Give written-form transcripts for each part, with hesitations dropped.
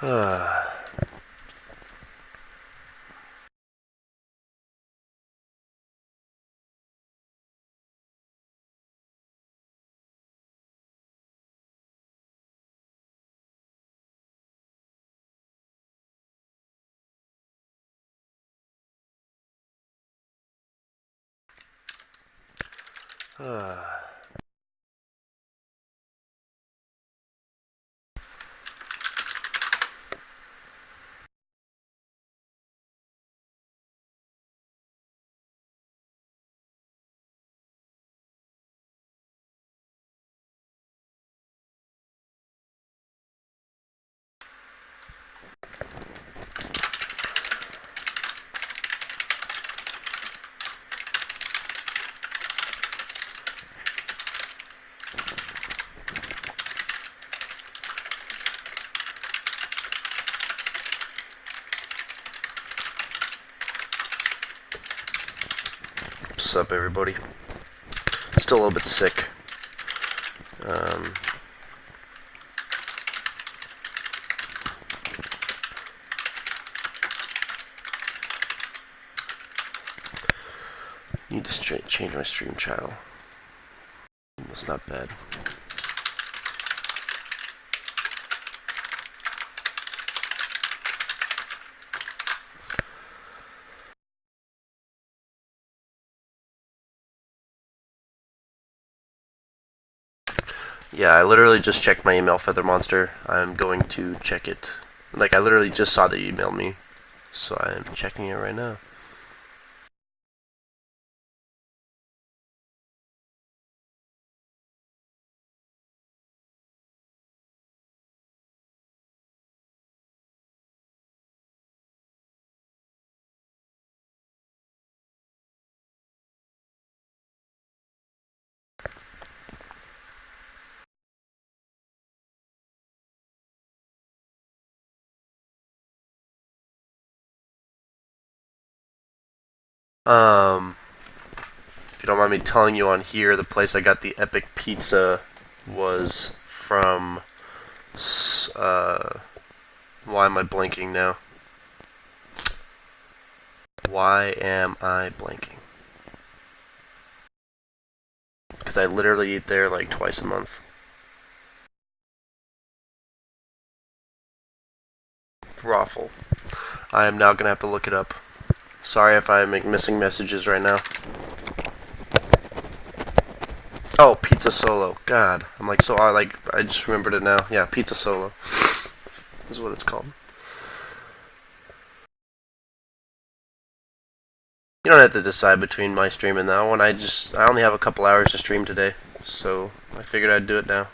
Uh, uh. What's up, everybody? Still a little bit sick. Um, Need to change my stream channel. That's not bad. Yeah, I literally just checked my email, Feather Monster. I'm going to check it. Like, I literally just saw that you emailed me, so I'm checking it right now. If you don't mind me telling you on here, the place I got the epic pizza was from, why am I blanking now? Why am I blanking? Because I literally eat there like twice a month. Raffle. I am now gonna have to look it up. Sorry if I make missing messages right now. Oh, Pizza Solo. God, I'm like so I just remembered it now. Yeah, Pizza Solo is what it's called. You don't have to decide between my stream and that one. I only have a couple hours to stream today, so I figured I'd do it now.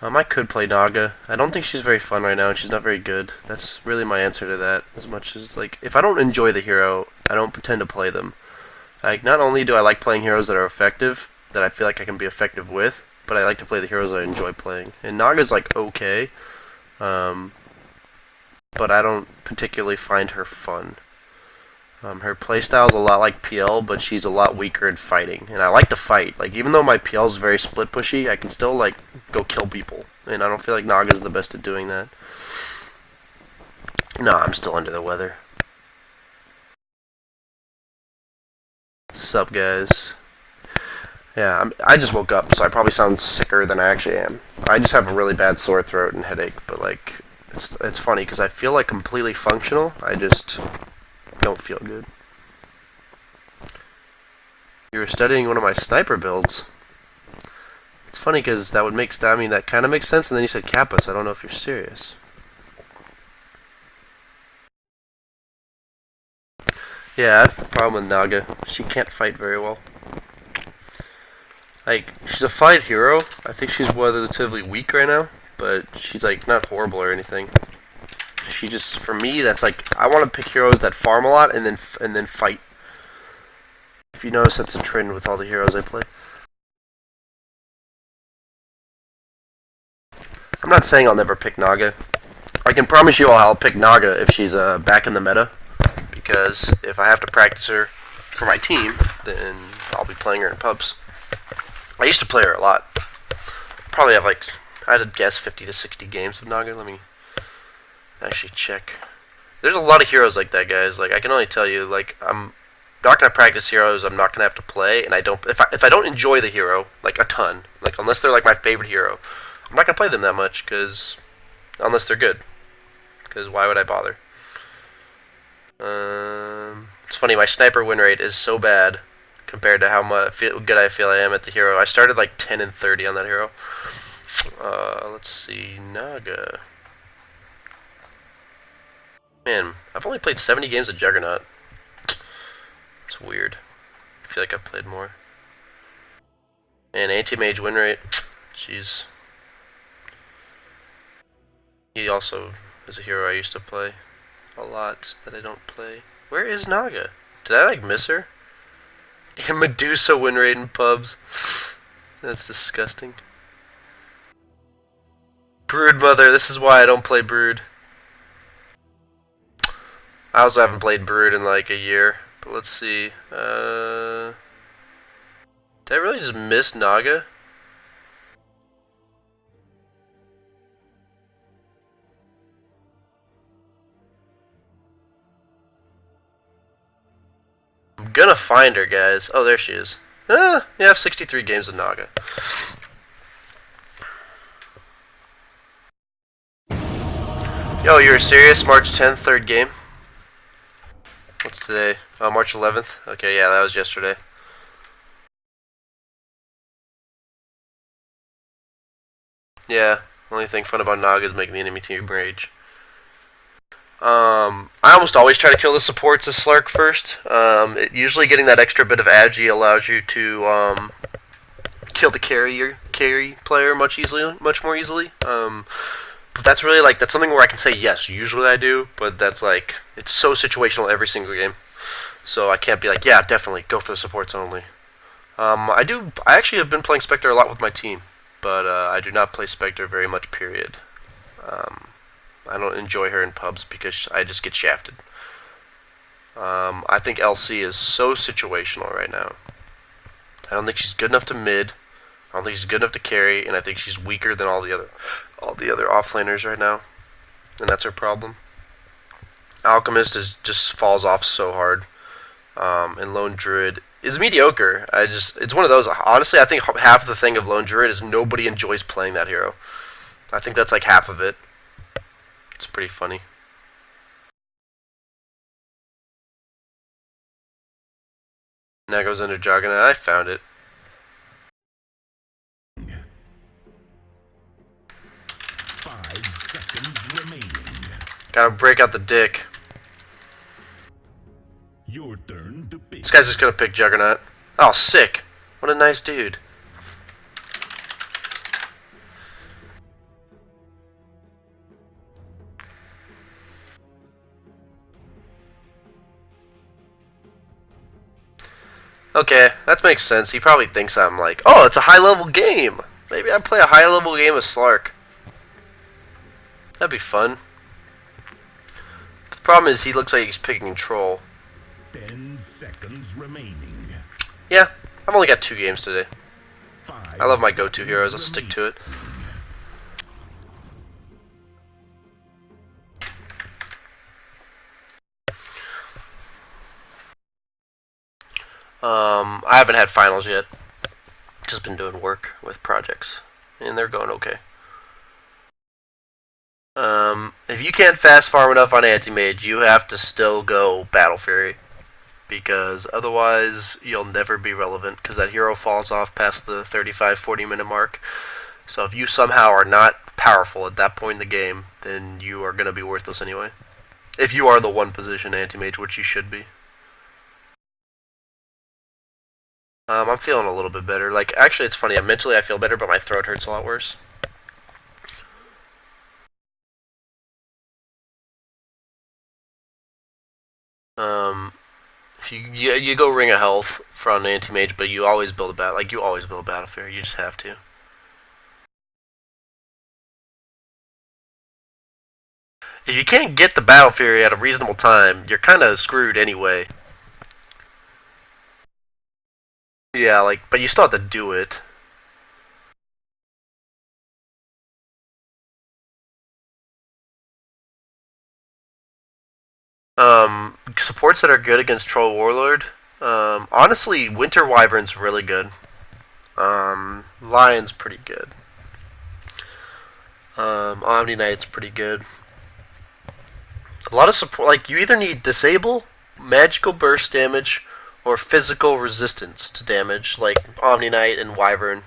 I could play Naga. I don't think she's very fun right now, and she's not very good. That's really my answer to that. As much as, like, if I don't enjoy the hero, I don't pretend to play them. Like, not only do I like playing heroes that are effective, that I feel like I can be effective with, but I like to play the heroes I enjoy playing. And Naga's, like, okay, but I don't particularly find her fun. Her playstyle is a lot like PL, but she's a lot weaker in fighting. And I like to fight. Like, even though my PL is very split pushy, I can still, like, go kill people. And I don't feel like Naga's the best at doing that. No, I'm still under the weather. Sup, guys? Yeah, I just woke up, so I probably sound sicker than I actually am. I just have a really bad sore throat and headache, but, like, it's funny, because I feel, like, completely functional. I just don't feel good. You were studying one of my sniper builds. It's funny because that would make, I mean, that kind of makes sense, and then you said Kappa, so I don't know if you're serious. Yeah, that's the problem with Naga. She can't fight very well. Like, she's a fight hero. I think she's relatively weak right now, but she's, like, not horrible or anything. She just, for me, that's like, I want to pick heroes that farm a lot and then fight. If you notice, that's a trend with all the heroes I play. I'm not saying I'll never pick Naga. I can promise you I'll pick Naga if she's back in the meta, because if I have to practice her for my team, then I'll be playing her in pubs. I used to play her a lot. Probably have, like, I'd guess 50 to 60 games of Naga. Let me actually check. There's a lot of heroes like that, guys. Like I can only tell you, like I'm not gonna practice heroes I'm not gonna have to play, and I don't if I don't enjoy the hero like a ton, like unless they're like my favorite hero, I'm not gonna play them that much because unless they're good, because why would I bother? It's funny, my sniper win rate is so bad compared to how much good I feel I am at the hero. I started like 10 and 30 on that hero. Let's see, Naga. Man, I've only played 70 games of Juggernaut. It's weird. I feel like I've played more. And anti-mage win rate. Jeez. He also is a hero I used to play a lot that I don't play. Where is Naga? Did I like miss her? And Medusa win rate in pubs. That's disgusting. Broodmother, this is why I don't play Brood. I also haven't played Brood in like a year. But let's see. Did I really just miss Naga? I'm gonna find her, guys. Oh, there she is. Yeah, 63 games of Naga. Yo, you're serious? March 10th, third game? What's today? Oh, March 11th? Okay, yeah, that was yesterday. Yeah, only thing fun about Naga is making the enemy team rage. I almost always try to kill the supports as Slark first. Usually getting that extra bit of agi allows you to kill the carry player much more easily. But that's really like that's something where I can say yes. Usually I do, but that's like it's so situational every single game. So I can't be like, yeah, definitely go for the supports only. I actually have been playing Spectre a lot with my team, but I do not play Spectre very much. Period. I don't enjoy her in pubs because I just get shafted. I think LC is so situational right now. I don't think she's good enough to mid. I don't think she's good enough to carry, and I think she's weaker than all the other offlaners right now, and that's her problem. Alchemist just falls off so hard, and Lone Druid is mediocre. It's one of those. Honestly, I think half of the thing of Lone Druid is nobody enjoys playing that hero. I think that's like half of it. It's pretty funny. Now goes under Juggernaut. I found it. 5 seconds remaining. Gotta break out the dick. Your turn to pick. This guy's just gonna pick Juggernaut. Oh, sick. What a nice dude. Okay, that makes sense. He probably thinks I'm like, oh, it's a high-level game. Maybe I play a high-level game of Slark. That'd be fun. The problem is he looks like he's picking Troll. 10 seconds remaining. Yeah, I've only got 2 games today. 5 I love my go-to heroes. I'll seconds stick to it. I haven't had finals yet. Just been doing work with projects, and they're going okay. If you can't fast farm enough on anti-mage, you have to still go Battle Fury, because otherwise you'll never be relevant, because that hero falls off past the 35-40 minute mark. So if you somehow are not powerful at that point in the game, then you are going to be worthless anyway. If you are the one position anti-mage, which you should be. I'm feeling a little bit better. Like, actually, it's funny. Mentally, I feel better, but my throat hurts a lot worse. If you go Ring of Health from anti-mage, but you always build a battle. Like, you always build a battle fair. You just have to. If you can't get the battle fury at a reasonable time, you're kind of screwed anyway. Yeah, like, but you still have to do it. Supports that are good against Troll Warlord. Honestly, Winter Wyvern's really good. Lion's pretty good. Omni Knight's pretty good. A lot of support, like you either need disable, magical burst damage, or physical resistance to damage, like Omni Knight and Wyvern.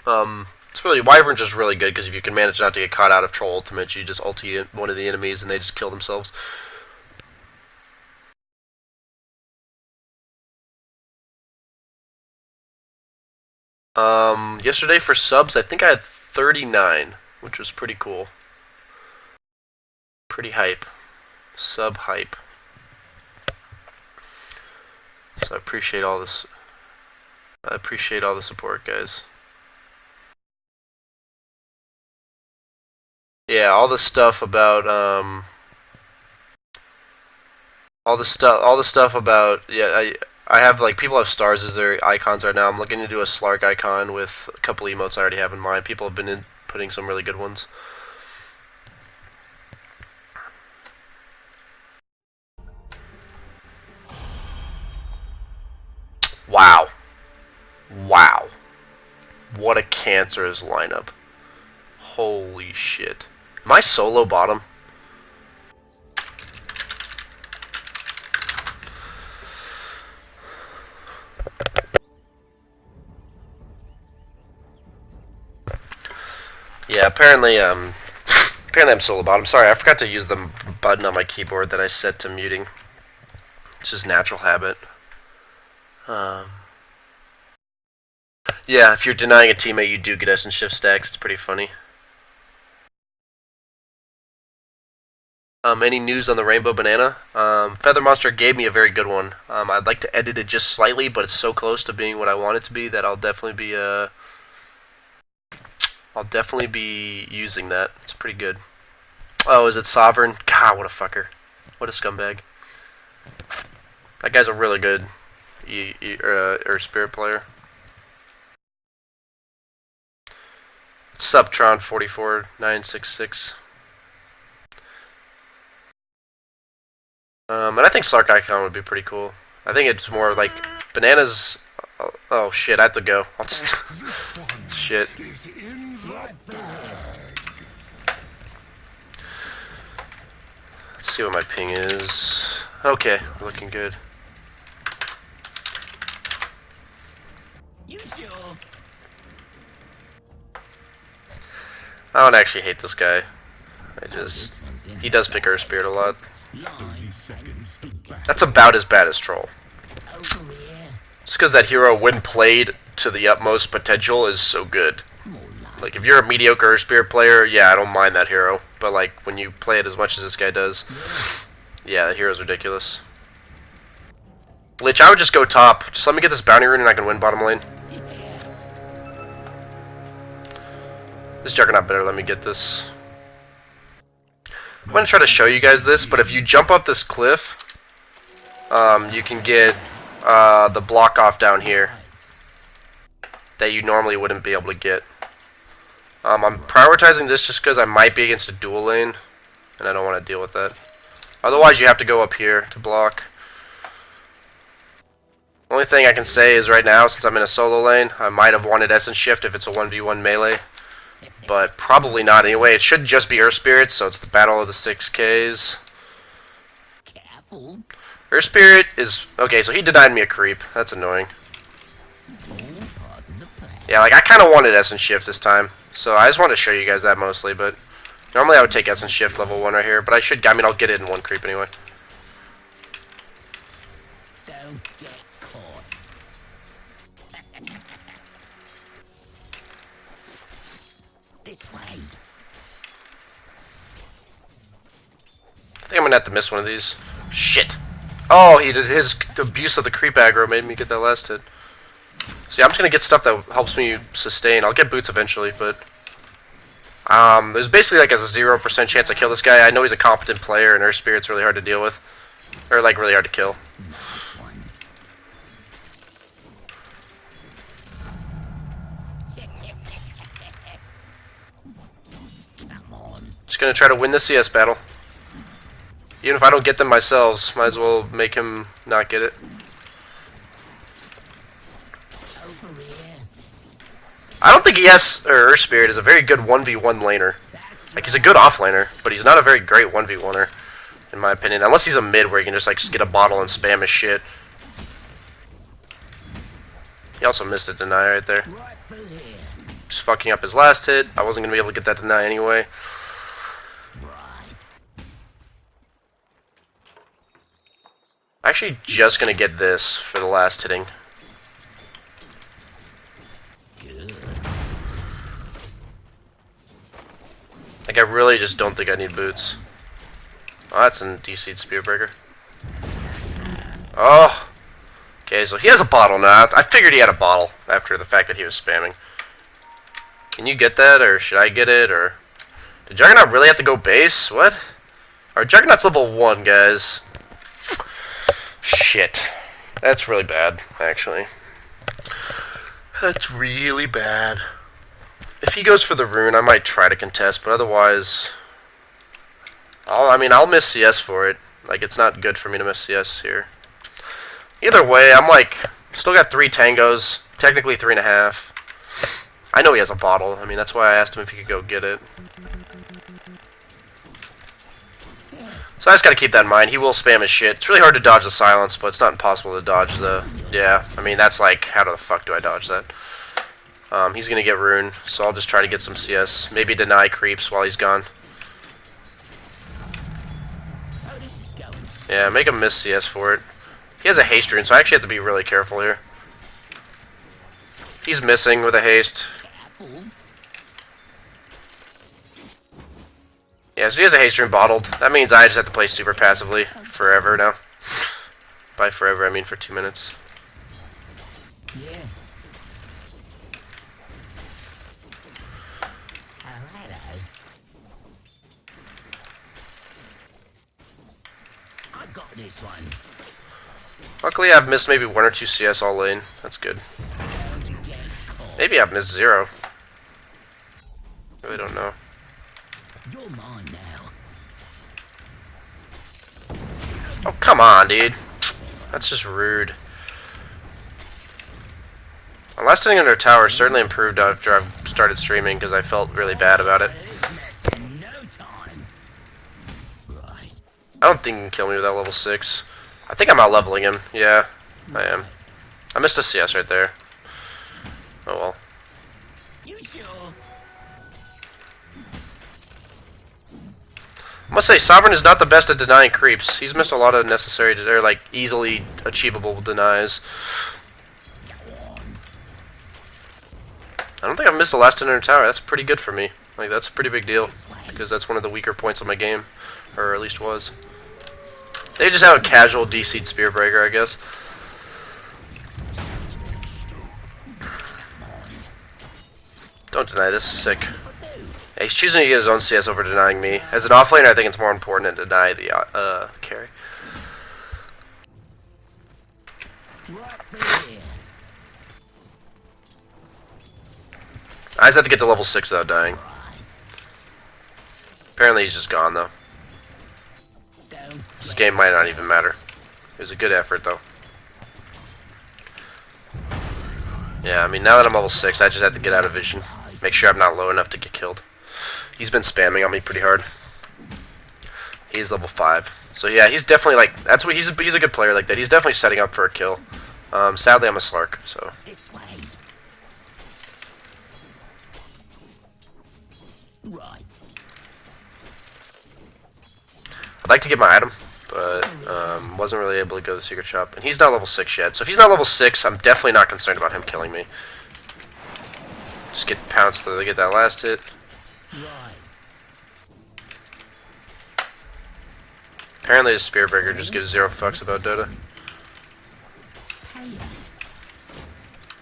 It's really Wyvern's just really good because if you can manage not to get caught out of Troll ultimates, you just ulti one of the enemies and they just kill themselves. Yesterday for subs, I think I had 39, which was pretty cool. Pretty hype. Sub hype. So I appreciate all this. I appreciate all the support, guys. Yeah, all the stuff about all the stuff about I have like people have stars as their icons right now. I'm looking to do a Slark icon with a couple emotes I already have in mind. People have been putting some really good ones. Wow. Wow. What a cancerous lineup. Holy shit. Am I solo bottom? Yeah, apparently I'm solo bottom. Sorry, I forgot to use the button on my keyboard that I set to muting. It's just natural habit. Yeah, if you're denying a teammate, you do get S and shift stacks. It's pretty funny. Any news on the rainbow banana? Feather Monster gave me a very good one. I'd like to edit it just slightly, but it's so close to being what I want it to be that I'll definitely be using that. It's pretty good. Oh, is it Sovereign? God, what a fucker. What a scumbag. That guy's a really good Spirit player. Subtron 44966. And I think Slark Icon would be pretty cool. I think it's more like bananas. Oh shit! I have to go. I'll just shit. Let's see what my ping is. Okay, looking good. You sure? I don't actually hate this guy. He does pick Earth Spirit a lot. That's about as bad as Troll. Just because that hero, when played to the utmost potential, is so good. Like, if you're a mediocre Earth Spirit player, yeah, I don't mind that hero. But, like, when you play it as much as this guy does, yeah, the hero's ridiculous. Lich, I would just go top. Just let me get this bounty rune and I can win bottom lane. This Juggernaut better let me get this. I'm gonna try to show you guys this, but if you jump up this cliff, you can get the block off down here that you normally wouldn't be able to get. I'm prioritizing this just because I might be against a dual lane, and I don't want to deal with that. Otherwise, you have to go up here to block. Only thing I can say is right now, since I'm in a solo lane, I might have wanted Essence Shift if it's a 1v1 melee. But probably not anyway. It should just be Earth Spirits, so it's the Battle of the 6Ks. Careful. Earth Spirit is... Okay, so he denied me a creep. That's annoying. Yeah, like, I kind of wanted Essence Shift this time. So I just wanted to show you guys that mostly, but... Normally I would take Essence Shift level 1 right here, but I mean, I'll get it in 1 creep anyway. Don't get caught. This way. I think I'm gonna have to miss one of these. Shit. Oh, he did his abuse of the creep aggro made me get that last hit. So yeah, I'm just gonna get stuff that helps me sustain. I'll get boots eventually, but there's basically like a 0% chance I kill this guy. I know he's a competent player, and Earth Spirit's really hard to deal with, or like really hard to kill. Nice one. Come on. Just gonna try to win the CS battle. Even if I don't get them myself, might as well make him not get it. Over here. I don't think he has, or Earth Spirit is a very good 1v1 laner. That's Like, he's a good off laner, but he's not a very great 1v1er, in my opinion. Unless he's a mid where he can just, like, get a bottle and spam his shit. He also missed a deny right there. right through here. Just fucking up his last hit. I wasn't going to be able to get that deny anyway. Right. Actually, just going to get this for the last hitting. Good. Like, I really just don't think I need boots. Oh, that's a DC'd Spear Breaker. Oh! Okay, so he has a bottle now. I figured he had a bottle after the fact that he was spamming. Can you get that, or should I get it, or... Did Juggernaut really have to go base? What? Alright, Juggernaut's level 1, guys. Shit. That's really bad, actually. That's really bad. If he goes for the rune, I might try to contest, but otherwise... I'll miss CS for it. Like, it's not good for me to miss CS here. Either way, I'm like, still got 3 tangos, technically 3.5. I know he has a bottle. I mean, that's why I asked him if he could go get it. So I just gotta keep that in mind. He will spam his shit. It's really hard to dodge the silence, but it's not impossible to dodge the... Yeah, I mean, that's like, how the fuck do I dodge that? He's gonna get rune, so I'll just try to get some CS. Maybe deny creeps while he's gone. Oh, this is going. Yeah, make him miss CS for it. He has a haste rune, so I actually have to be really careful here. He's missing with a haste. Careful. Yeah, so he has a haste rune bottled. That means I just have to play super passively forever now. By forever, I mean for 2 minutes. Yeah. Oh, hello. I got this one. Luckily, I've missed maybe 1 or 2 CS all lane. That's good. Don't get caught. Maybe I've missed 0. Really don't know. You're mine now. Oh, come on, dude. That's just rude. My last hitting under a tower certainly improved after I started streaming because I felt really bad about it. This mess in no time. Right. I don't think he can kill me with that level 6. I think I'm out leveling him. Yeah, I am. I missed a CS right there. Oh well. You sure? I must say, Sovereign is not the best at denying creeps. He's missed a lot of necessary, or like easily achievable denies. Go on. I don't think I've missed the last under a tower. That's pretty good for me. Like, that's a pretty big deal because that's one of the weaker points of my game, or at least was. They just have a casual DC'd Spear Breaker, I guess. Don't deny this. Sick. Yeah, he's choosing to get his own CS over denying me. As an offlaner, I think it's more important to deny the carry. Right through here. I just have to get to level 6 without dying. Right. Apparently he's just gone, though. Don't This game might not even matter. It was a good effort, though. Yeah, I mean, now that I'm level 6, I just have to get out of vision. Make sure I'm not low enough to get killed. He's been spamming on me pretty hard. He's level 5. So yeah, he's definitely like, that's what he's a good player like that. He's definitely setting up for a kill. Sadly, I'm a Slark, so. this way. Right. I'd like to get my item, but wasn't really able to go to the secret shop. And he's not level 6 yet, so if he's not level 6, I'm definitely not concerned about him killing me. Just get pounced to get that last hit. Right. Apparently the Spearbreaker just gives 0 fucks about Dota. Hey.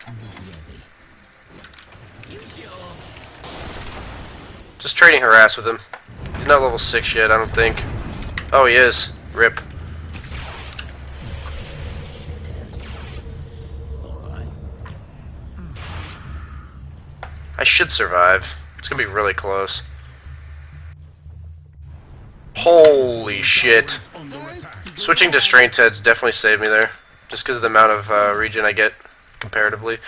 I'm ready. You sure? Just trading harass with him. He's not level 6 yet, I don't think. Oh, he is. Rip. Alright. I should survive. It's gonna be really close. Holy shit. Tower is under attack. Switching to strength heads definitely saved me there. Just because of the amount of regen I get comparatively.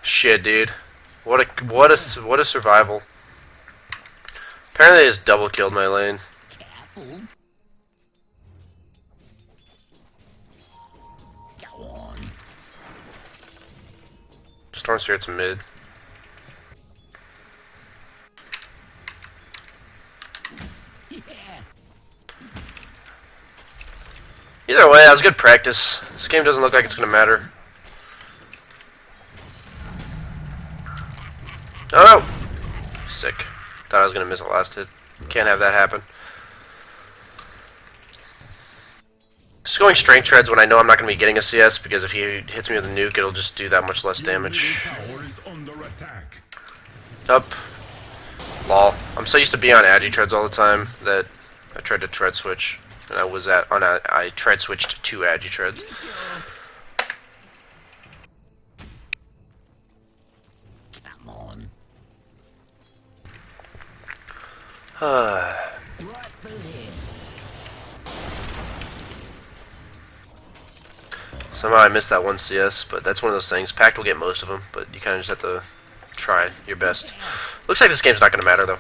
Shit, dude. What a survival. Apparently, I just double killed my lane. Careful. Go on. Storm Spirit's mid. Yeah. Either way, that was good practice. This game doesn't look like it's gonna matter. Oh! Sick. Thought I was gonna miss a last hit. Can't have that happen. Just going strength treads when I know I'm not gonna be getting a CS, because if he hits me with a nuke, it'll just do that much less Your damage. middle tower is under attack. Up. Lol. I'm so used to being on agi treads all the time that I tried to tread switch, and I tread switched to agi treads. You sure? Come on. Right through here. Somehow I missed that one CS, but that's one of those things. Pact will get most of them, but you kind of just have to try your best. Looks like this game's not going to matter, though.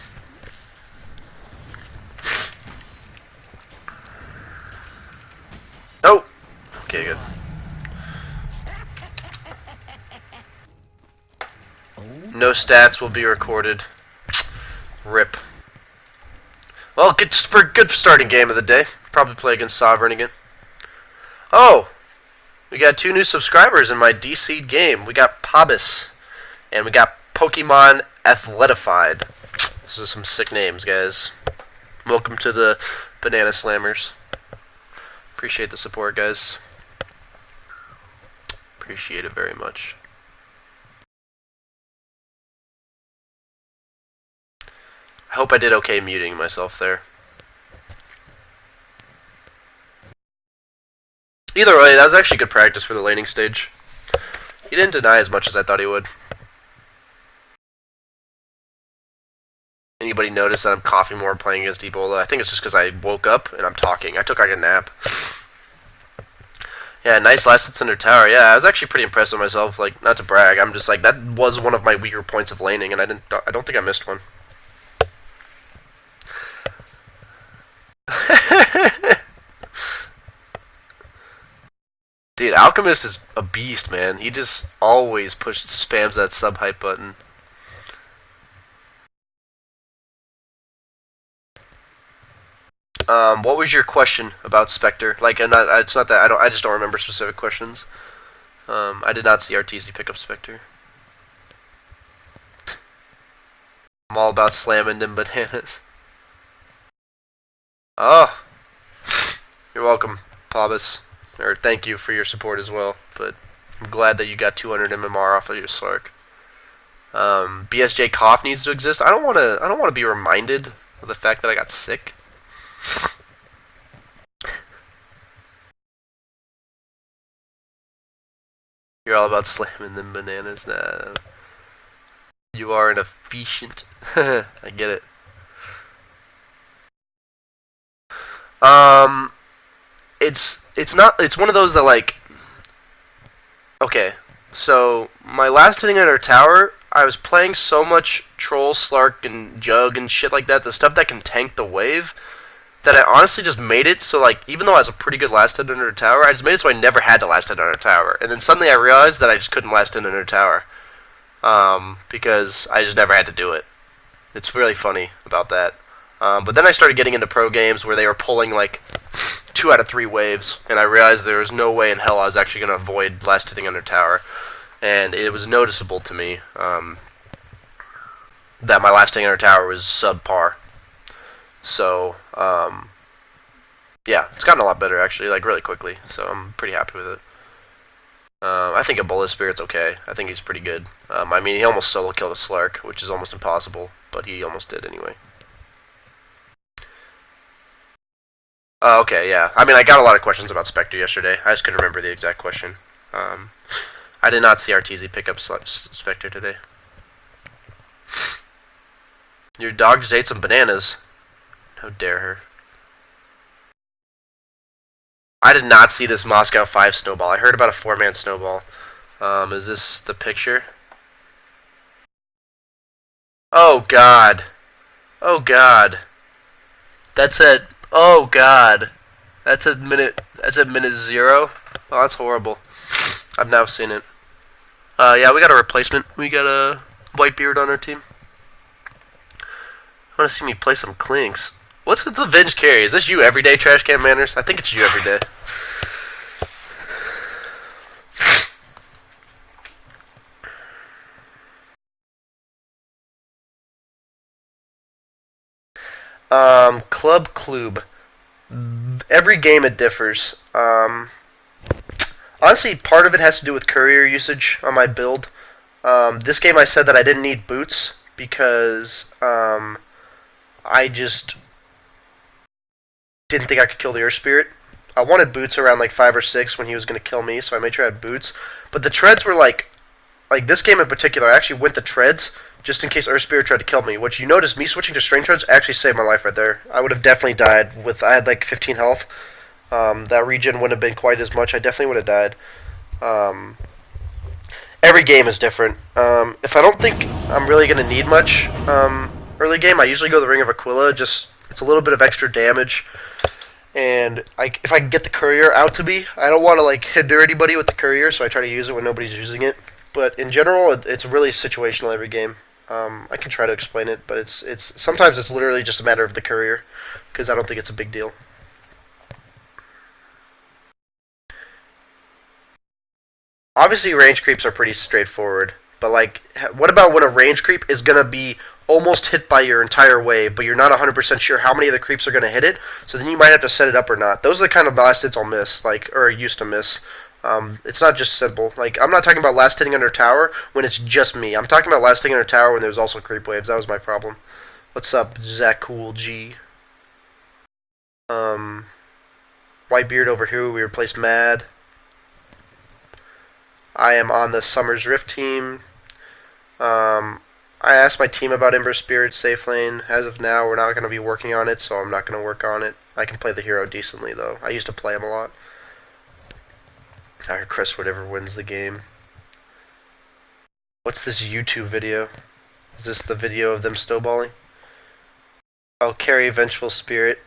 Oh! Okay, good. No stats will be recorded. RIP. Well, good starting game of the day. Probably play against Sovereign again. Oh! We got 2 new subscribers in my DC'd game. We got Pabis, and we got Pokemon Athletified. Those are some sick names, guys. Welcome to the Banana Slammers. Appreciate the support, guys. Appreciate it very much. I hope I did okay muting myself there. Either way, that was actually good practice for the laning stage. He didn't deny as much as I thought he would. Anybody notice that I'm coughing more playing against Ebola? I think it's just because I woke up and I'm talking. I took like a nap. Yeah, nice last hits under tower. Yeah, I was actually pretty impressed with myself. Like, not to brag, I'm just like, that was one of my weaker points of laning, and I don't think I missed one. Dude, Alchemist is a beast, man. He just always spams that sub hype button. What was your question about Spectre? Like, it's not that I just don't remember specific questions. I did not see RTZ pick up Spectre. I'm all about slamming them bananas. Oh, you're welcome, Pabis. Or thank you for your support as well. But I'm glad that you got 200 MMR off of your Slark. BSJ cough needs to exist. I don't want to be reminded of the fact that I got sick. You're all about slamming them bananas. Nah. You are an efficient. I get it. It's one of those that, like, okay, so my last hitting at our tower, I was playing so much Troll, Slark, and Jug and shit like that, the stuff that can tank the wave, that I honestly just made it so, like, even though I was a pretty good last hit under a tower, I just made it so I never had to last hit under a tower. And then suddenly I realized that I just couldn't last hit under a tower. Because I just never had to do it. It's really funny about that. But then I started getting into pro games where they were pulling, like, 2 out of 3 waves, and I realized there was no way in hell I was actually going to avoid last hitting under tower. And it was noticeable to me that my last hitting under tower was subpar. So, yeah, it's gotten a lot better, actually, like, really quickly. So I'm pretty happy with it. I think Ebola Spirit's okay. I think he's pretty good. I mean, he almost solo killed a Slark, which is almost impossible, but he almost did anyway. Okay, yeah. I mean, I got a lot of questions about Spectre yesterday. I just couldn't remember the exact question. I did not see RTZ pick up Spectre today. Your dog just ate some bananas. How dare her. I did not see this Moscow 5 snowball. I heard about a 4-man snowball. Is this the picture? Oh god. Oh god. That's at oh god. That's at minute 0. Oh, that's horrible. I've now seen it. Yeah, we got a replacement. We got a Whitebeard on our team. I want to see me play some clinks. What's with the Venge carry? Is this you every day, Trash Can Manners? I think it's you every day. Club Club. Every game it differs. Honestly, part of it has to do with courier usage on my build. This game I said that I didn't need boots because I just didn't think I could kill the Earth Spirit. I wanted boots around like 5 or 6 when he was going to kill me, so I made sure I had boots. But the treads were like this game in particular, I actually went the treads just in case Earth Spirit tried to kill me. Which you notice me switching to string treads actually saved my life right there. I would have definitely died with I had like 15 health. That regen wouldn't have been quite as much. I definitely would have died. Every game is different. If I don't think I'm really going to need much early game, I usually go the Ring of Aquila. Just it's a little bit of extra damage, and if I can get the courier out to me, I don't want to like hinder anybody with the courier, so I try to use it when nobody's using it. But in general, it's really situational every game. I can try to explain it, but it's sometimes it's literally just a matter of the courier, because I don't think it's a big deal. Obviously, range creeps are pretty straightforward, but like, what about when a range creep is gonna be almost hit by your entire wave, but you're not 100% sure how many of the creeps are gonna hit it? So then you might have to set it up or not. Those are the kind of last hits I'll miss, like or used to miss. It's not just simple. Like I'm not talking about last hitting under tower when it's just me. I'm talking about last hitting under tower when there's also creep waves. That was my problem. What's up, Zach Cool G? Um, Whitebeard over here. We replaced Mad. I am on the Summer's Rift team. I asked my team about Ember Spirit safe lane. As of now, we're not going to be working on it, so I'm not going to work on it. I can play the hero decently, though. I used to play him a lot. Or Chris, whatever wins the game. What's this YouTube video? Is this the video of them snowballing? Oh, carry Vengeful Spirit.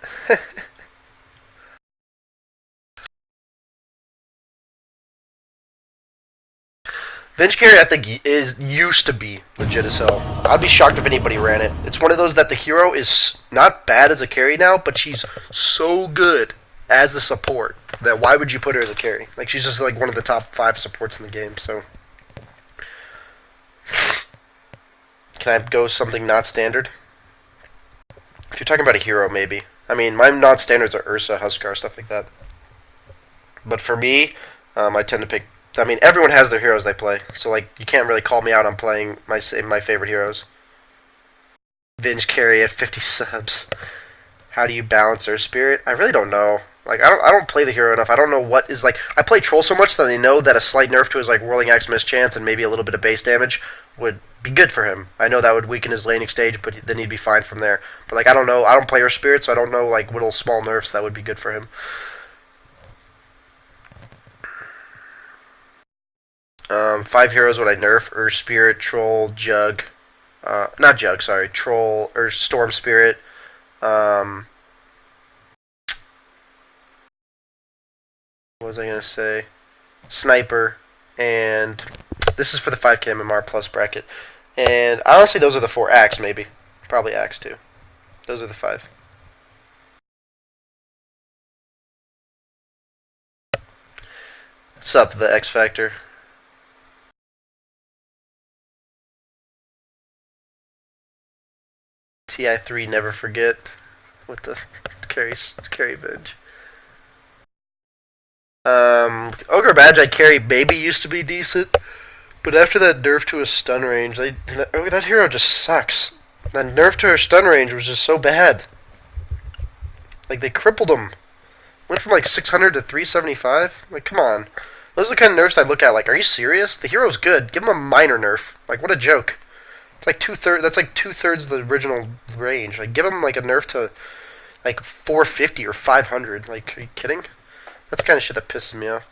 Venge carry, I think, used to be legit as hell. I'd be shocked if anybody ran it. It's one of those that the hero is not bad as a carry now, but she's so good as a support that why would you put her as a carry? Like, she's just like one of the top 5 supports in the game, so. Can I go something not standard? If you're talking about a hero, maybe. I mean, my non-standards are Ursa, Huskar, stuff like that. But for me, I tend to pick. I mean, everyone has their heroes they play, so like you can't really call me out on playing my favorite heroes. Venge carry at 50 subs. How do you balance their spirit? I really don't know. Like I don't play the hero enough. I don't know what is like. I play troll so much that I know that a slight nerf to his like whirling axe mischance and maybe a little bit of base damage would be good for him. I know that would weaken his laning stage, but then he'd be fine from there. But like I don't know. I don't play her spirit, so I don't know like little small nerfs that would be good for him. 5 heroes would I nerf? Earth Spirit, Troll, Jug. Not Jug, sorry. Troll, or Storm Spirit. What was I going to say? Sniper. And this is for the 5k MMR plus bracket. And honestly, those are the 4. Axe, maybe. Probably Axe, too. Those are the 5. What's up, the X Factor? TI3 never forget with the carry Venge. Ogre Badge I carry Baby used to be decent, but after that nerf to his stun range, that hero just sucks. That nerf to her stun range was just so bad. Like they crippled him. Went from like 600 to 375. Like come on, those are the kind of nerfs I look at. Like, are you serious? The hero's good. Give him a minor nerf. Like what a joke. It's like 2/3. That's like 2/3 the original range. Like, give him like a nerf to like 450 or 500. Like, are you kidding? That's the kind of shit that pisses me off.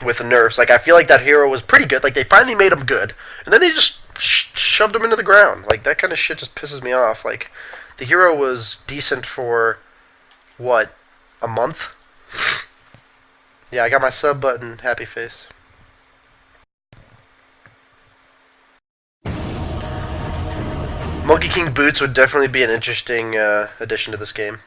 With the nerfs, like I feel like that hero was pretty good. Like they finally made him good, and then they just shoved him into the ground. Like that kind of shit just pisses me off. Like the hero was decent for what, a month? Yeah, I got my sub button. Happy face. Monkey King boots would definitely be an interesting addition to this game.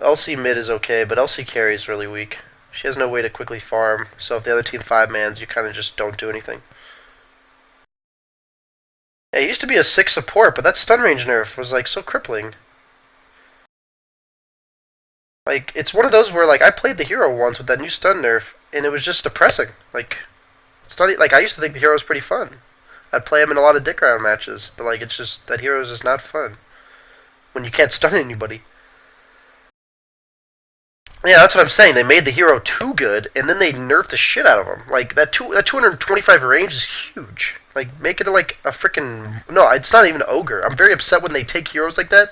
LC mid is okay, but LC carry is really weak. She has no way to quickly farm, so if the other team 5-mans, you kind of just don't do anything. Yeah, it used to be a 6 support, but that stun range nerf was like so crippling. Like, it's one of those where like I played the hero once with that new stun nerf, and it was just depressing. Like, I used to think the hero was pretty fun. I'd play him in a lot of dick round matches, but like it's just that hero is just not fun when you can't stun anybody. Yeah, that's what I'm saying. They made the hero too good, and then they nerfed the shit out of him. Like that 225 range is huge. Like make it like a freaking no. It's not even ogre. I'm very upset when they take heroes like that.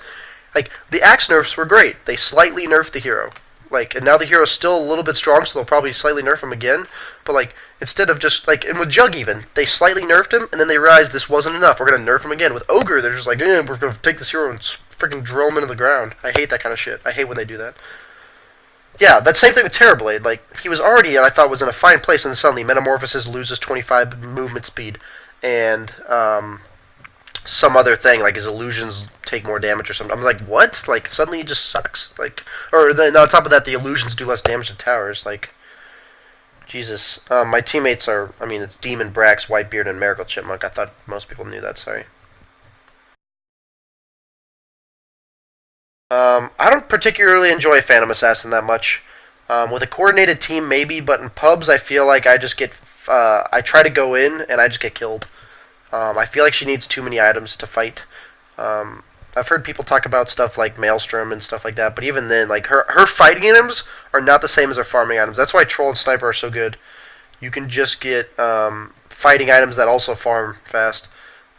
Like the axe nerfs were great. They slightly nerfed the hero. Like and now the hero's still a little bit strong, so they'll probably slightly nerf him again. But like instead of just like and with Jug even, they slightly nerfed him, and then they realized this wasn't enough. We're gonna nerf him again. With ogre, they're just like, we're gonna take this hero and freaking drill him into the ground. I hate that kind of shit. I hate when they do that. Yeah, that same thing with Terrorblade. Like he was already, I thought, was in a fine place, and then suddenly metamorphosis loses 25 movement speed, and some other thing like his illusions take more damage or something. I'm like, what? Like suddenly he just sucks. Like, or then on top of that, the illusions do less damage to towers. Like, Jesus. My teammates are, I mean, it's Demon, Brax, Whitebeard, and Miracle Chipmunk. I thought most people knew that. Sorry. I don't particularly enjoy Phantom Assassin that much. With a coordinated team, maybe, but in pubs, I feel like I just get. I try to go in and I just get killed. I feel like she needs too many items to fight. I've heard people talk about stuff like Maelstrom and stuff like that, but even then, like her fighting items are not the same as her farming items. That's why Troll and Sniper are so good. You can just get fighting items that also farm fast.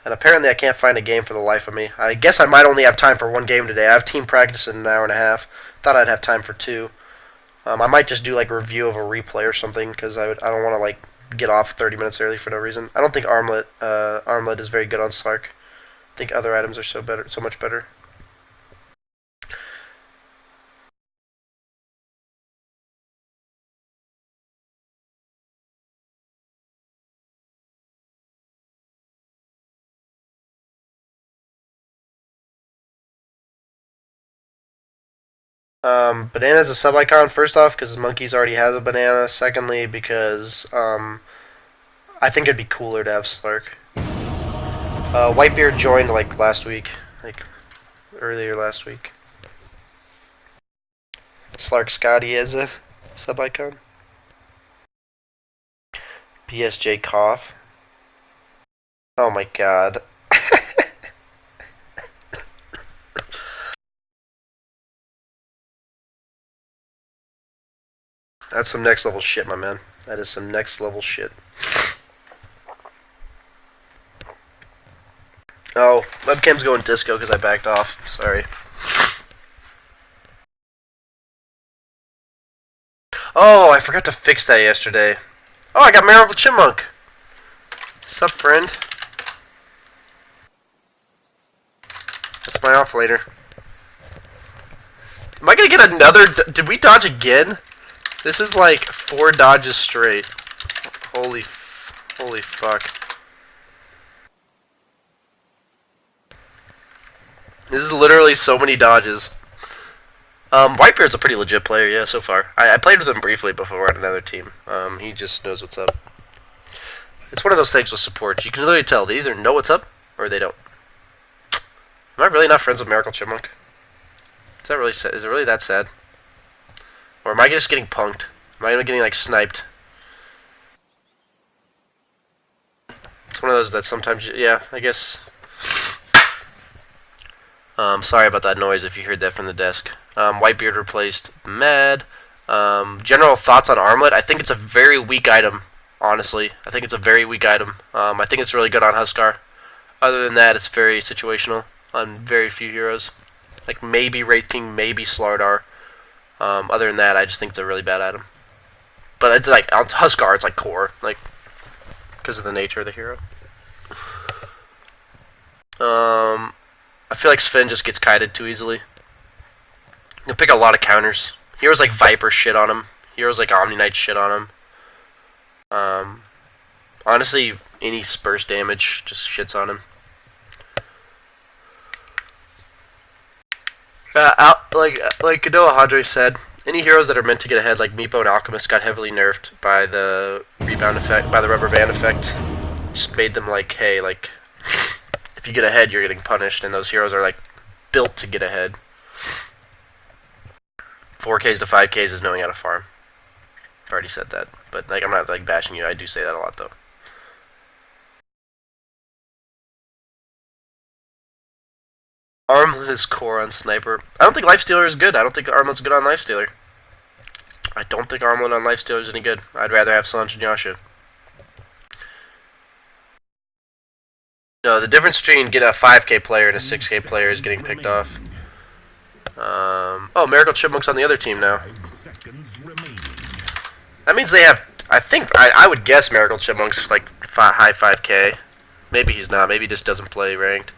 And apparently I can't find a game for the life of me. I guess I might only have time for one game today. I have team practice in an hour and a half. Thought I'd have time for two. I might just do like a review of a replay or something because I don't want to like get off 30 minutes early for no reason. I don't think Armlet is very good on Slark. I think other items are so much better. Banana's a sub icon, first off, because Monkeys already has a banana. Secondly, because I think it'd be cooler to have Slark. Whitebeard joined like last week, like earlier last week. Slark Scotty as a sub icon. BSJ cough. Oh my god. That's some next level shit, my man. That is some next level shit. Oh, webcam's going disco because I backed off. Sorry. Oh, I forgot to fix that yesterday. Oh, I got Miracle Chipmunk. Sup, friend? That's my off later. Am I gonna get another? Did we dodge again? This is like 4 dodges straight. Holy fuck. This is literally so many dodges. Whitebeard's a pretty legit player, yeah, so far. I played with him briefly before on another team. He just knows what's up. It's one of those things with support. You can literally tell. They either know what's up, or they don't. Am I really not friends with Miracle Chipmunk? Is that really sad? Is it really that sad? Or am I just getting punked? Am I getting, like, sniped? It's one of those that sometimes, yeah, I guess. Sorry about that noise if you heard that from the desk. Whitebeard replaced Mad. General thoughts on Armlet? I think it's a very weak item, honestly. I think it's a very weak item. I think it's really good on Huskar. Other than that, it's very situational on very few heroes. Like maybe Wraith King, maybe Slardar. Other than that, I just think it's a really bad item. But it's like Huskar, it's like core, like because of the nature of the hero. I feel like Sven just gets kited too easily. He'll pick a lot of counters. Heroes like Viper shit on him. Heroes like Omni Knight shit on him. Honestly, any burst damage just shits on him. Like Kadoa Hadre said, any heroes that are meant to get ahead, like Meepo and Alchemist, got heavily nerfed by the rebound effect, by the rubber band effect. Just made them like, hey, like, if you get ahead, you're getting punished, and those heroes are like built to get ahead. 4Ks to 5Ks is knowing how to farm. I've already said that, but like I'm not like bashing you. I do say that a lot though. Armlet is core on Sniper. I don't think Lifestealer is good. I don't think Armlet's good on Lifestealer. I don't think Armlet on Lifestealer is any good. I'd rather have Solange and Yasha. No, the difference between getting a 5K player and a 6K player is getting picked off. Oh, Miracle Chipmunk's on the other team now. 5 seconds remaining. That means they have. I would guess Miracle Chipmunk's like high 5K. Maybe he's not. Maybe he just doesn't play ranked.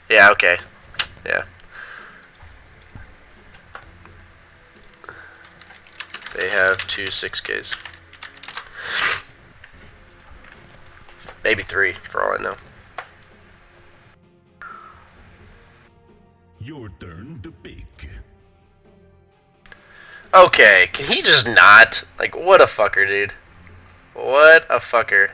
Yeah. Okay. Yeah. They have 2 6Ks. Maybe 3, for all I know. Your turn to pick. Okay, can he just not? Like, what a fucker, dude. What a fucker.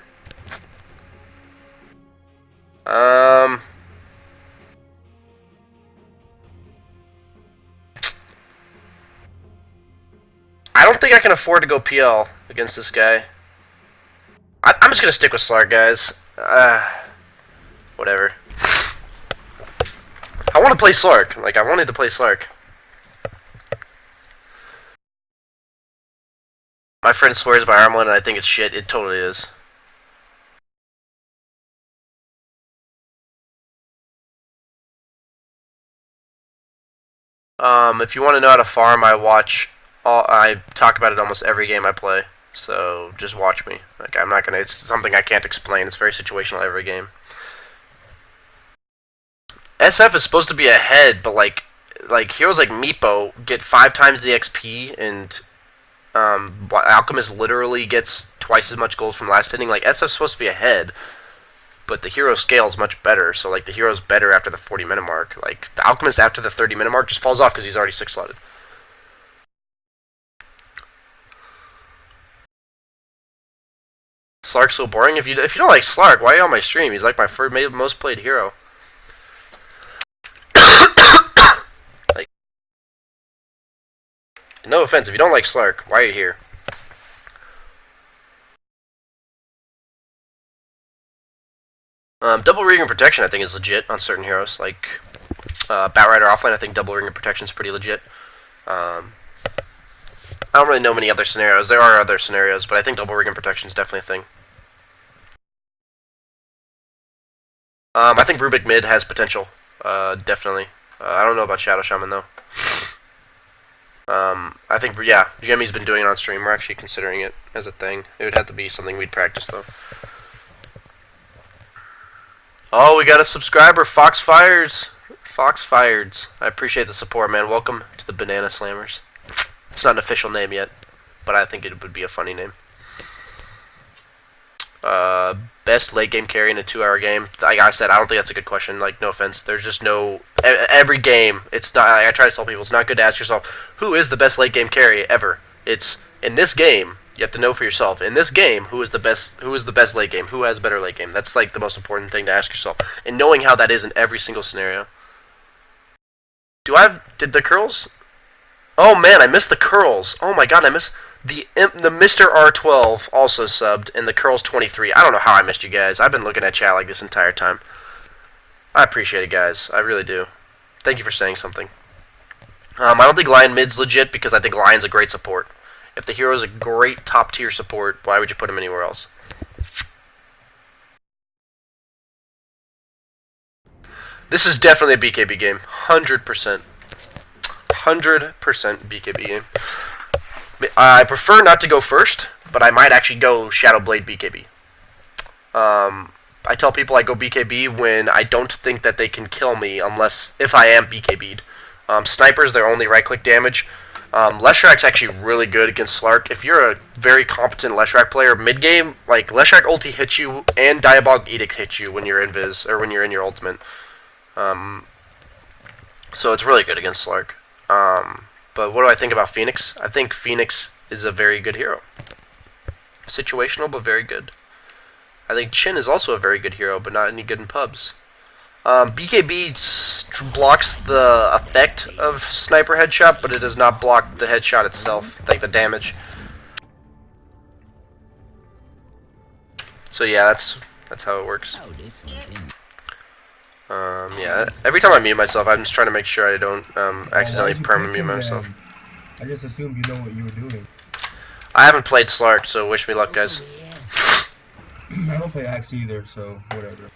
I don't think I can afford to go PL against this guy. I'm just gonna stick with Slark, guys. Whatever. I want to play Slark. Like, I wanted to play Slark. My friend swears by Armlet, and I think it's shit. It totally is. If you want to know how to farm, I talk about it almost every game I play. So just watch me. Like, I'm not gonna. It's something I can't explain. It's very situational every game. SF is supposed to be ahead, but like heroes like Meepo get 5 times the XP, and Alchemist literally gets twice as much gold from last hitting. Like, SF's supposed to be ahead, but the hero scales much better. So like the hero's better after the 40-minute mark. Like the Alchemist after the 30-minute mark just falls off because he's already 6-slotted. Slark's so boring. If you don't like Slark, why are you on my stream? He's like my most played hero. Like, no offense, if you don't like Slark, why are you here? Double ring and protection, I think, is legit on certain heroes. Like Batrider offline, I think double ring and protection is pretty legit. I don't really know many other scenarios. There are other scenarios, but I think double ring and protection is definitely a thing. I think Rubik mid has potential. Definitely. I don't know about Shadow Shaman though. I think Jimmy's been doing it on stream. We're actually considering it as a thing. It would have to be something we'd practice though. Oh, we got a subscriber, Fox Fires. Fox Fireds. I appreciate the support, man. Welcome to the Banana Slammers. It's not an official name yet, but I think it would be a funny name. Best late game carry in a 2-hour game. Like I said, I don't think that's a good question. Like, no offense, there's just no every game. It's not. I try to tell people it's not good to ask yourself who is the best late game carry ever. It's in this game. You have to know for yourself. In this game, who is the best? Who is the best late game? Who has better late game? That's like the most important thing to ask yourself. And knowing how that is in every single scenario. Did the curls? Oh man, I missed the curls. Oh my god, I missed the Mr. R12 also subbed, and the curls 23. I don't know how I missed you guys. I've been looking at chat like this entire time. I appreciate it, guys. I really do. Thank you for saying something. I don't think Lion mid's legit because I think Lion's a great support. If the hero's a great top tier support, why would you put him anywhere else? This is definitely a BKB game. 100%. 100% BKB game. I prefer not to go first, but I might actually go Shadow Blade BKB. I tell people I go BKB when I don't think that they can kill me if I am BKB'd. Sniper's their only right-click damage. Leshrak's actually really good against Slark. If you're a very competent Leshrak player, mid-game, like, Leshrak ulti hits you and Diabolic Edict hits you when you're invis, or when you're in your ultimate. So it's really good against Slark. But what do I think about Phoenix? I think Phoenix is a very good hero. Situational, but very good. I think Chin is also a very good hero, but not any good in pubs. BKB blocks the effect of sniper headshot, but it does not block the headshot itself, like the damage. So yeah, that's how it works. Yeah, every time I mute myself, I'm just trying to make sure I don't accidentally perma-mute myself. I just assumed you know what you were doing. I haven't played Slark, so wish me luck, guys. I don't play Axe either, so whatever.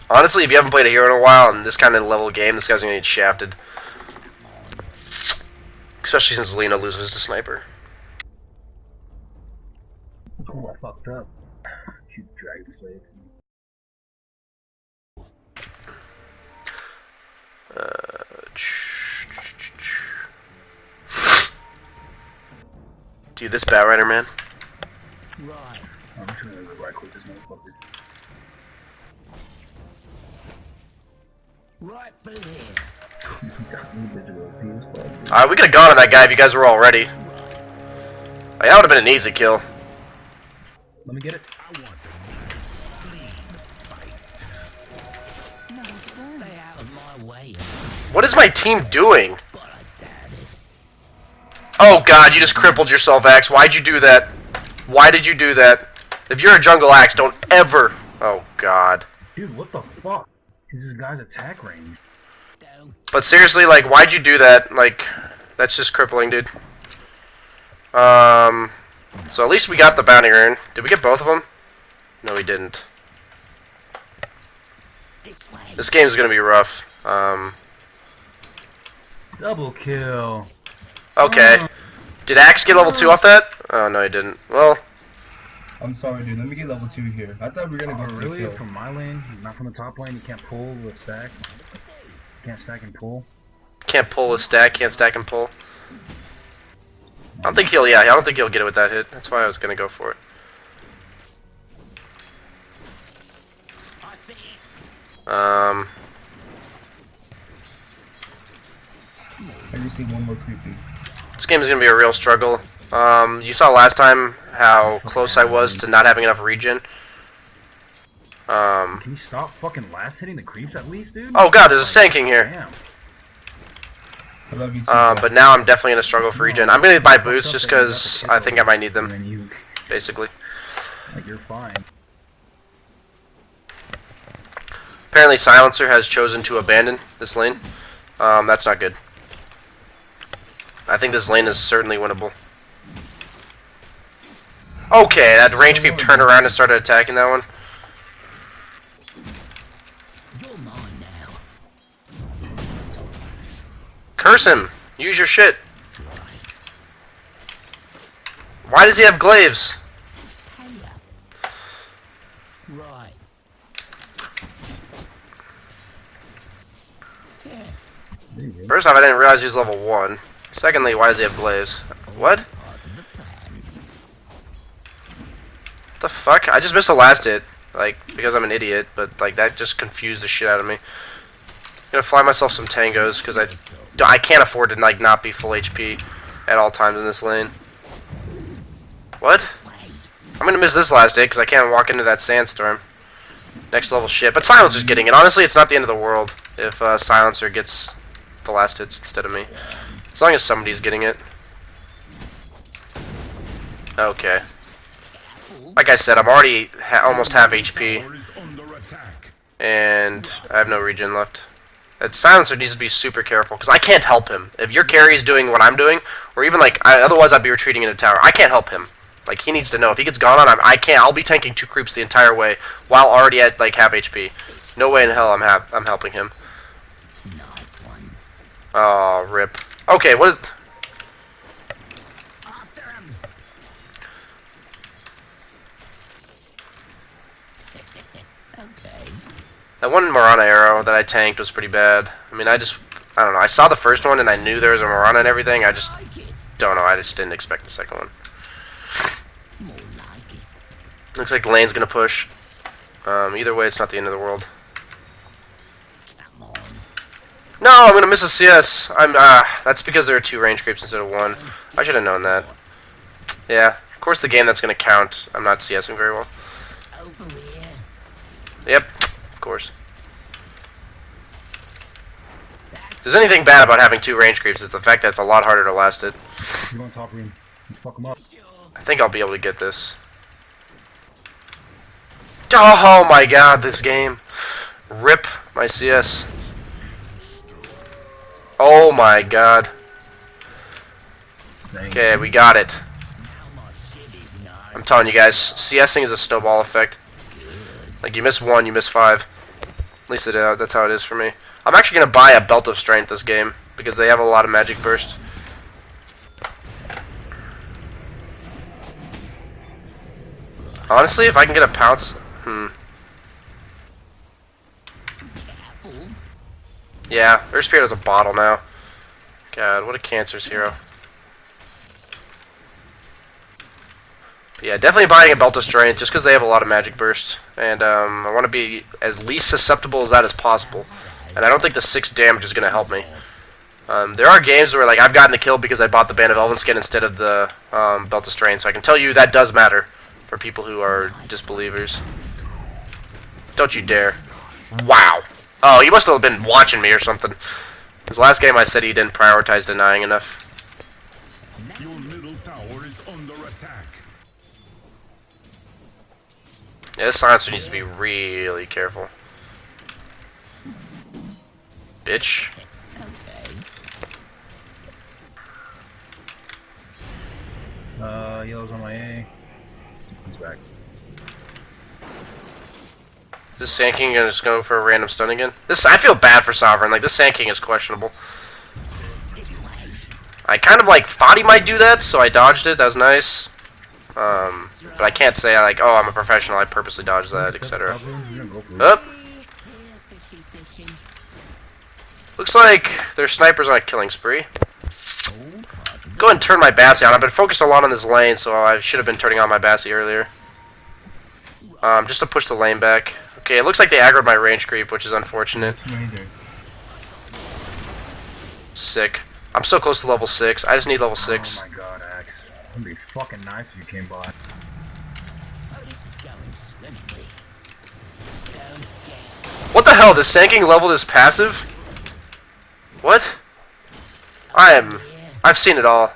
Honestly, if you haven't played a hero in a while and this kind of level game, this guy's gonna get shafted. Especially since Lena loses to Sniper. Oh, I fucked up. You dragon slave. Dude, this Batrider, man. Right. I'm just gonna right click this motherfucker. Right through here. Alright, we could have gone on that guy if you guys were all ready. Like, that would have been an easy kill. Let me get it. I want the nice, clean fight. No, stay out of my way. What is my team doing? But I doubt it. Oh god, you just crippled yourself, Axe. Why'd you do that? Why did you do that? If you're a jungle Axe, don't ever... Oh god. Dude, what the fuck? Is this guy's attack range? Don't. But seriously, like, why'd you do that? Like, that's just crippling, dude. So at least we got the bounty urn. Did we get both of them? No, we didn't. This way. This game's gonna be rough. Double kill. Okay. Did Axe get level 2 off that? Oh, no, he didn't. Well, I'm sorry, dude. Let me get level 2 here. I thought we were gonna go Really? kill. From my lane? Not from the top lane? You can't pull with stack? Can't stack and pull? can't pull his stack, can't stack and pull. I don't think he'll get it with that hit. That's why I was gonna go for it. I see it. I just need one more creepy. This game is gonna be a real struggle. You saw last time how close I was to not having enough regen. Can you stop fucking last hitting the creeps at least, dude? Oh god, there's a Sand here. Damn. I love you too, But now I'm definitely gonna struggle for regen. I'm gonna buy boots just because I think I might need And them, then you, basically. like, you're fine. Apparently Silencer has chosen to abandon this lane. That's not good. I think this lane is certainly winnable. Okay, that range creep turned around and started attacking that one. You're mine now. Curse him! Use your shit! Why does he have glaives? Right. First off, I didn't realize he was level 1. Secondly, why does he have glaives? What? What the fuck? I just missed the last hit. Like, because I'm an idiot, but like that just confused the shit out of me. I'm gonna fly myself some tangos, because I can't afford to like not be full HP at all times in this lane. What? I'm gonna miss this last hit because I can't walk into that sandstorm. Next level shit. But Silencer's getting it. Honestly, it's not the end of the world if Silencer gets the last hits instead of me. As long as somebody's getting it. Okay. Like I said, I'm already almost half HP, Tower is under attack. and I have no regen left. That Silencer needs to be super careful, because I can't help him. If your carry is doing what I'm doing, or even like, otherwise I'd be retreating into tower. I can't help him. Like, he needs to know. If he gets gone on, I can't. I'll be tanking 2 creeps the entire way while already at, like, half HP. No way in hell I'm helping him. Nice one. Oh, rip. Okay, what... After him. Okay. That one Marana arrow that I tanked was pretty bad. I mean, I don't know. I saw the first one and I knew there was a Marana and everything. I just Like it. don't know. I just didn't expect the second one. More like it. Looks like lane's gonna push. Either way, it's not the end of the world. Come on. No, I'm gonna miss a CS. That's because there are 2 range creeps instead of 1. I should have known that. Yeah, of course the game that's gonna count. I'm not CSing very well. Over here. Yep, of course. If there's anything bad about having 2 range creeps, it's the fact that it's a lot harder to last it. You want top room? Let's fuck him up. Sure. I think I'll be able to get this. Oh my god, this game. Rip my CS. Oh my god. Okay, we got it. Now my shit is nice. I'm telling you guys, CSing is a snowball effect. Like, you miss 1, you miss 5. At least that's how it is for me. I'm actually going to buy a Belt of Strength this game, because they have a lot of magic burst. Honestly, if I can get a pounce... Careful. Yeah, their spirit is a bottle now. God, what a cancerous hero. But yeah, definitely buying a Belt of Strength, just because they have a lot of magic burst. And I want to be as least susceptible as that as possible. And I don't think the 6 damage is going to help me. There are games where like I've gotten a kill because I bought the Band of Elven skin instead of the Belt of Strength, so I can tell you that does matter for people who are disbelievers. Don't you dare. Wow. Oh, he must have been watching me or something. Because last game I said he didn't prioritize denying enough. Your middle tower is under attack. Yeah, this silencer needs to be really careful. Bitch. Okay. Yellow's on my A. He's back. Is this Sand King gonna just go for a random stun again? I feel bad for Sovereign. Like, this Sand King is questionable. I kind of like thought he might do that, so I dodged it. That was nice. But I can't say like, oh, I'm a professional. I purposely dodged that, etc. Up. Fishy fishing. Looks like their snipers on a killing spree. Go ahead and turn my Bassie on. I've been focused a lot on this lane, so I should have been turning on my Bassie earlier. Just to push the lane back. Okay, it looks like they aggroed my range creep, which is unfortunate. Sick. I'm so close to level 6. I just need level 6. Oh my god, Axe. It'd be fucking nice if you came by. Oh, this is going swimmingly. Don't get What the hell? The Sand King leveled his passive? What? I've seen it all.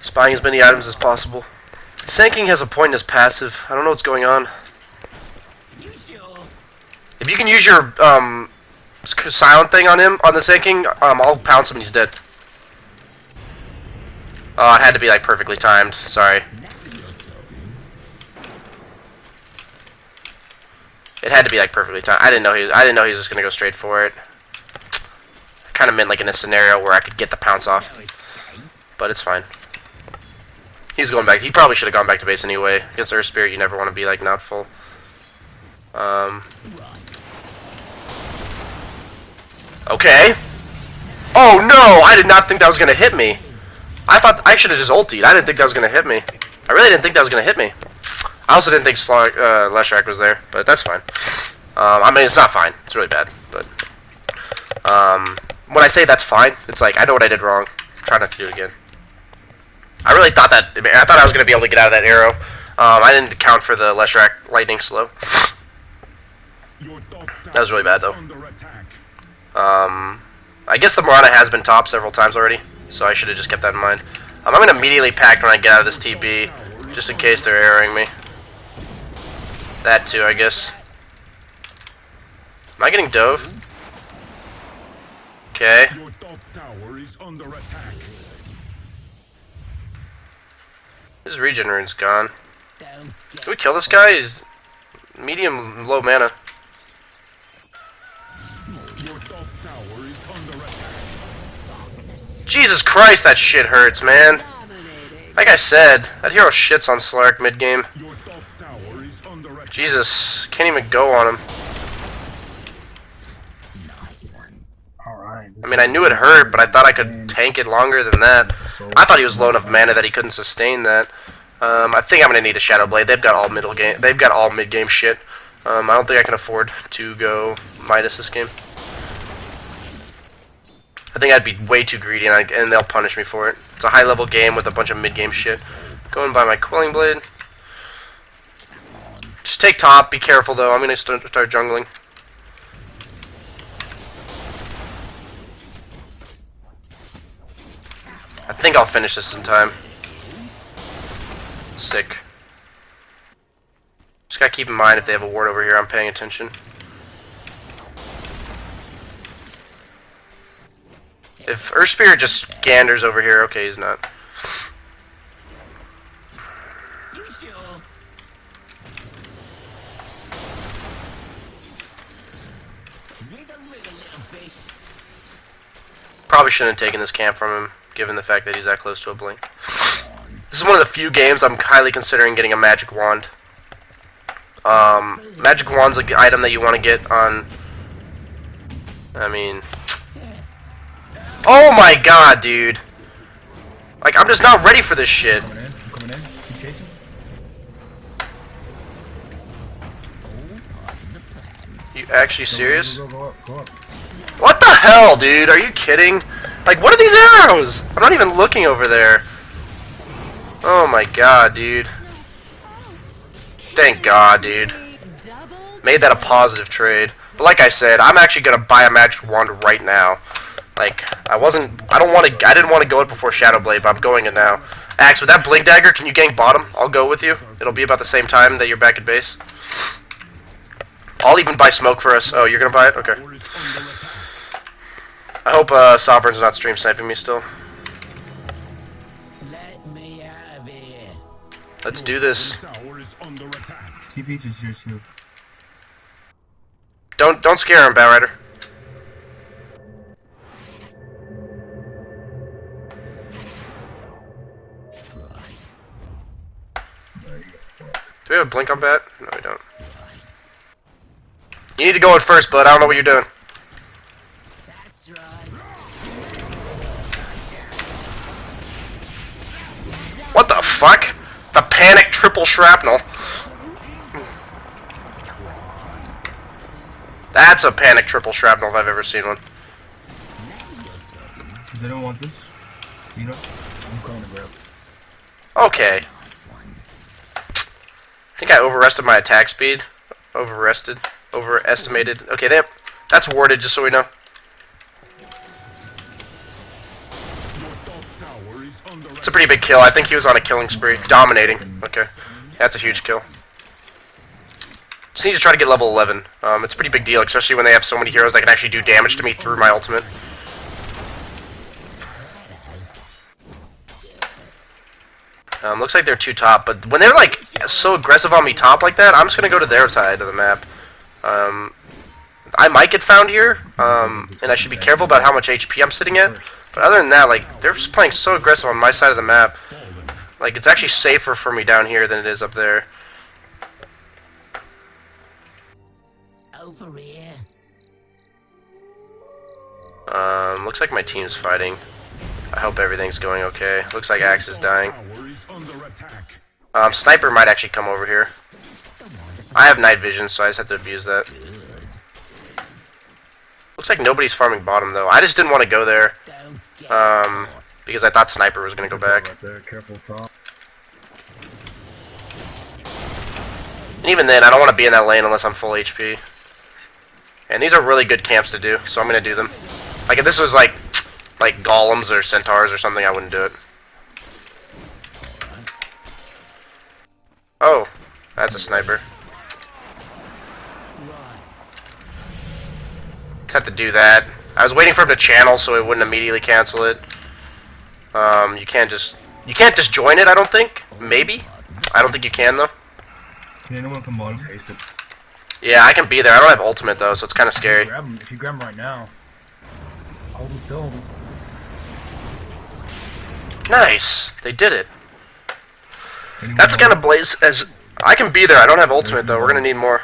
Spying as many items as possible. Sand King has a point in his passive. I don't know what's going on. you sure? If you can use your silent thing on him, on the Sand King, I'll pounce him and he's dead. Oh, it had to be like perfectly timed. Sorry. Now you're talking. It had to be like perfectly timed. I didn't know he was just gonna go straight for it. Kind of meant like in a scenario where I could get the pounce off, No escape. but it's fine. He's going back. He probably should have gone back to base anyway. Against Earth Spirit, you never want to be like not full. Right. Okay. Oh no! I did not think that was gonna hit me. I thought I should have just ultied. I didn't think that was gonna hit me. I really didn't think that was gonna hit me. I also didn't think Leshrac was there, but that's fine. I mean, it's not fine. It's really bad, but when I say that's fine, it's like I know what I did wrong. Try not to do it again. I really thought that. I thought I was gonna be able to get out of that arrow. I didn't account for the Leshrac lightning slow. Your top That was really bad, though. tower is under attack. I guess the Marana has been top several times already, so I should have just kept that in mind. I'm gonna immediately pack when I get out of this TB, just in case they're arrowing me. That too, I guess. Am I getting dove? Okay. Your top tower is under attack. His regeneration's gone. Don't get Can we kill this guy? He's medium low mana. Your top tower is under attack. Jesus Christ, that shit hurts, man. Like I said, that hero shits on Slark mid game. Your top tower is under attack. Jesus, can't even go on him. nice one. Alright. I mean, I knew it hurt, but I thought I could tank it longer than that. I thought he was low enough mana that he couldn't sustain that. I think I'm gonna need a Shadow Blade. They've got all middle game. They've got all mid game shit. I don't think I can afford to go Midas this game. I think I'd be way too greedy, and they'll punish me for it. It's a high level game with a bunch of mid game shit. Going by my Quelling Blade. Just take top. Be careful though. I'm gonna start jungling. I think I'll finish this in time. Sick. Just gotta keep in mind if they have a ward over here, I'm paying attention. If Earth Spirit just ganders over here, okay, he's not. You sure? Wiggle, wiggle, little fish. Probably shouldn't have taken this camp from him, given the fact that he's that close to a blink. This is one of the few games I'm highly considering getting a magic wand. Magic wand's an item that you want to get on. I mean, oh my god, dude! Like, I'm just not ready for this shit. I'm coming in. Keep chasing. You actually serious? Go up, go up. What the hell, dude? Are you kidding? Like, what are these arrows? I'm not even looking over there. Oh my god, dude. Thank god, dude. Made that a positive trade. But like I said, I'm actually gonna buy a magic wand right now. Like, I didn't want to go it before Shadow Blade, but I'm going it now. Axe, with that blink dagger, can you gank bottom? I'll go with you. It'll be about the same time that you're back at base. I'll even buy smoke for us. Oh, you're gonna buy it? Okay. Tower is under attack. I hope Sovereign's not stream sniping me still. Let me out of here. Let's do this. Tower is under attack. TP's is here too. Don't scare him, Batrider. Do we have a blink on Bat? No, we don't. You need to go in first, bud. I don't know what you're doing. That's right. What the fuck? The panic triple shrapnel. That's a panic triple shrapnel if I've ever seen one. Does anyone want this? You know? I'm going to grab. Okay. I think I overestimated my attack speed. Overestimated. Okay, that's warded, just so we know. Your top tower is under It's a pretty big kill. I think he was on a killing spree. Dominating. Okay. That's a huge kill. Just need to try to get level 11. It's a pretty big deal, especially when they have so many heroes that can actually do damage to me through my ultimate. Looks like they're two top, but when they're like so aggressive on me top like that, I'm just gonna go to their side of the map. I might get found here, and I should be careful about how much HP I'm sitting at. But other than that, like, they're just playing so aggressive on my side of the map. Like, it's actually safer for me down here than it is up there. Over here. Looks like my team's fighting. I hope everything's going okay. Looks like Axe is dying. tower is under attack. Sniper might actually come over here. I have night vision, so I just have to abuse that. Looks like nobody's farming bottom, though. I just didn't want to go there, Don't get because I thought Sniper was going to go back. Right there, careful top. And even then, I don't want to be in that lane unless I'm full HP. And these are really good camps to do, so I'm going to do them. Like, if this was like golems or centaurs or something, I wouldn't do it. Oh, that's a sniper. Just have to do that. I was waiting for him to channel so it wouldn't immediately cancel it. You can't just You can't disjoin it, I don't think. Maybe. I don't think you can, though. Can anyone come on? Taste it. Yeah, I can be there. I don't have ultimate, though, so it's kind of scary. If you grab him right now. Hold him still. Hold him still. Nice! They did it. Anyone That's on? kind of blaze as... I can be there. I don't have ultimate, though. We're going to need more.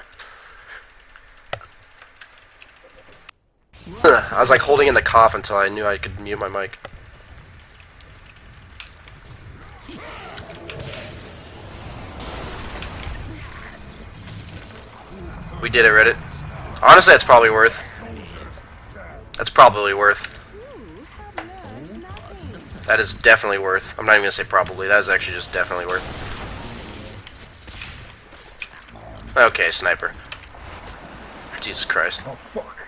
I was, like, holding in the cough until I knew I could mute my mic. We did it, Reddit. Honestly, that's probably worth. That's probably worth. That is definitely worth. I'm not even gonna say probably. That is actually just definitely worth. Okay, sniper. Jesus Christ. Oh, fuck.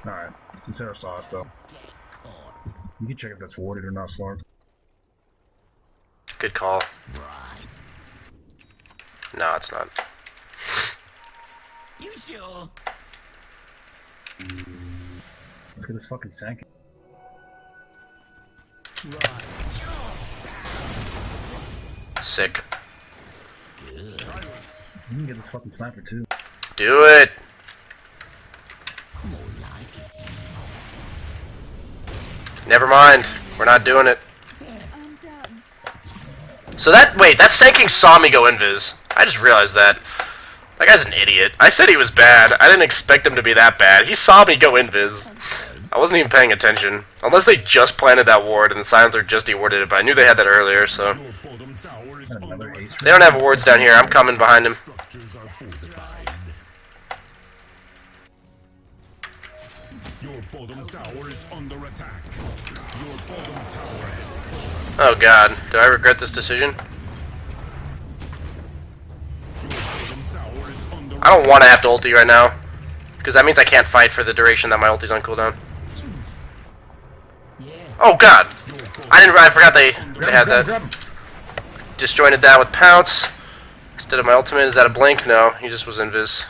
Alright. Consider sauce, though. You can check if that's warded or not, Slark. Good call. No, it's not. You sure? Let's get this fucking sank. Sick. You can get this fucking sniper, too. Do it! Never mind. We're not doing it. So that... Wait, that Sanking saw me go invis. I just realized that. That guy's an idiot. I said he was bad. I didn't expect him to be that bad. He saw me go invis. I wasn't even paying attention. Unless they just planted that ward and the silencer just dewarded it, but I knew they had that earlier, so... Your bottom tower is under Another ace. They don't have wards down here. I'm coming behind him. structures are fortified. Your bottom tower is under attack. Your bottom tower has fallen. Oh god. Do I regret this decision? Your bottom tower is under I don't want to have to ulti right now. Because that means I can't fight for the duration that my ulti's on cooldown. Yeah. Oh god! I forgot they had Grab that. him. Disjointed that with pounce. Instead of my ultimate, is that a blink? No, he just was invis.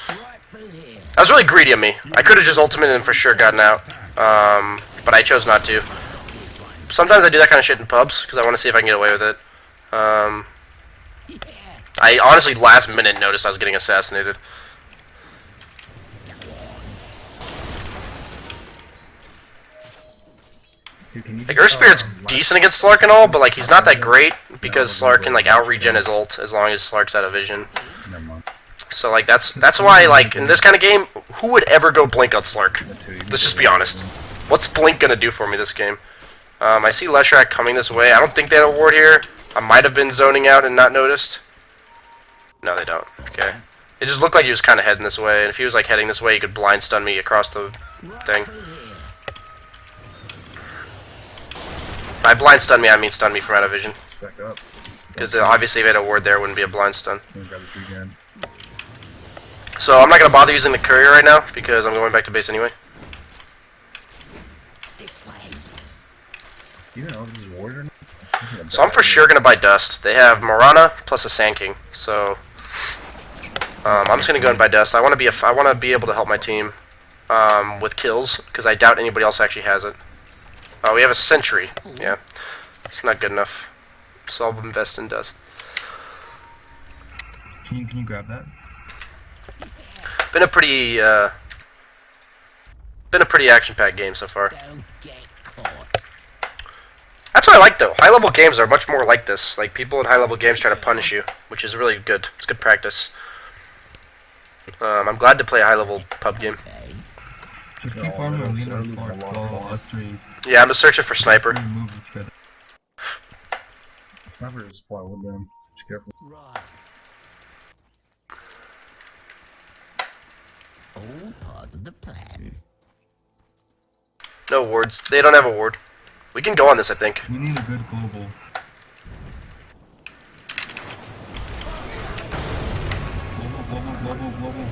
Right through here. That was really greedy of me. I could have just ultimated and for sure gotten out. But I chose not to. Sometimes I do that kind of shit in pubs, because I want to see if I can get away with it. Yeah. I honestly last minute noticed I was getting assassinated. Dude, can you Like, just, Earth Spirit's last- decent against Slark and all, but like he's not that great, because Slark can like out-regen his ult as long as Slark's out of vision. Never mind. So like that's why like in this kind of game, who would ever go blink on Slark? Let's just be honest. What's blink gonna do for me this game? I see Leshrac coming this way. I don't think they had a ward here. I might have been zoning out and not noticed. No, they don't. Okay. It just looked like he was kind of heading this way, and if he was like heading this way, he could blind stun me across the thing. Through here. By blind stun me, I mean stun me from out of vision. Back up. Because obviously if they had a ward there, it wouldn't be a blind stun. Let me grab the tree again. So I'm not going to bother using the courier right now, because I'm going back to base anyway. This way. Do you know if this is warded or not? So I'm for sure going to buy Dust. They have Morana plus a Sand King, so I'm just going to go and buy Dust. I want to be able to help my team with kills, because I doubt anybody else actually has it. Oh, we have a Sentry. Yeah, it's not good enough. So I'll invest in Dust. Can you grab that? Been a pretty action-packed game so far. Don't get caught. That's what I like though. High-level games are much more like this. Like people in high-level games try to punish you, which is really good. It's good practice. I'm glad to play a high-level pub game. Okay. Just Yeah, keep all farming middle, Lean on so Slark there's a lot while of us three Yeah, I'm just searching for sniper. move together. Sniper is probably one of them. Just careful. Right. All part of the plan. No wards. They don't have a ward. We can go on this, I think. We need a good global. Global.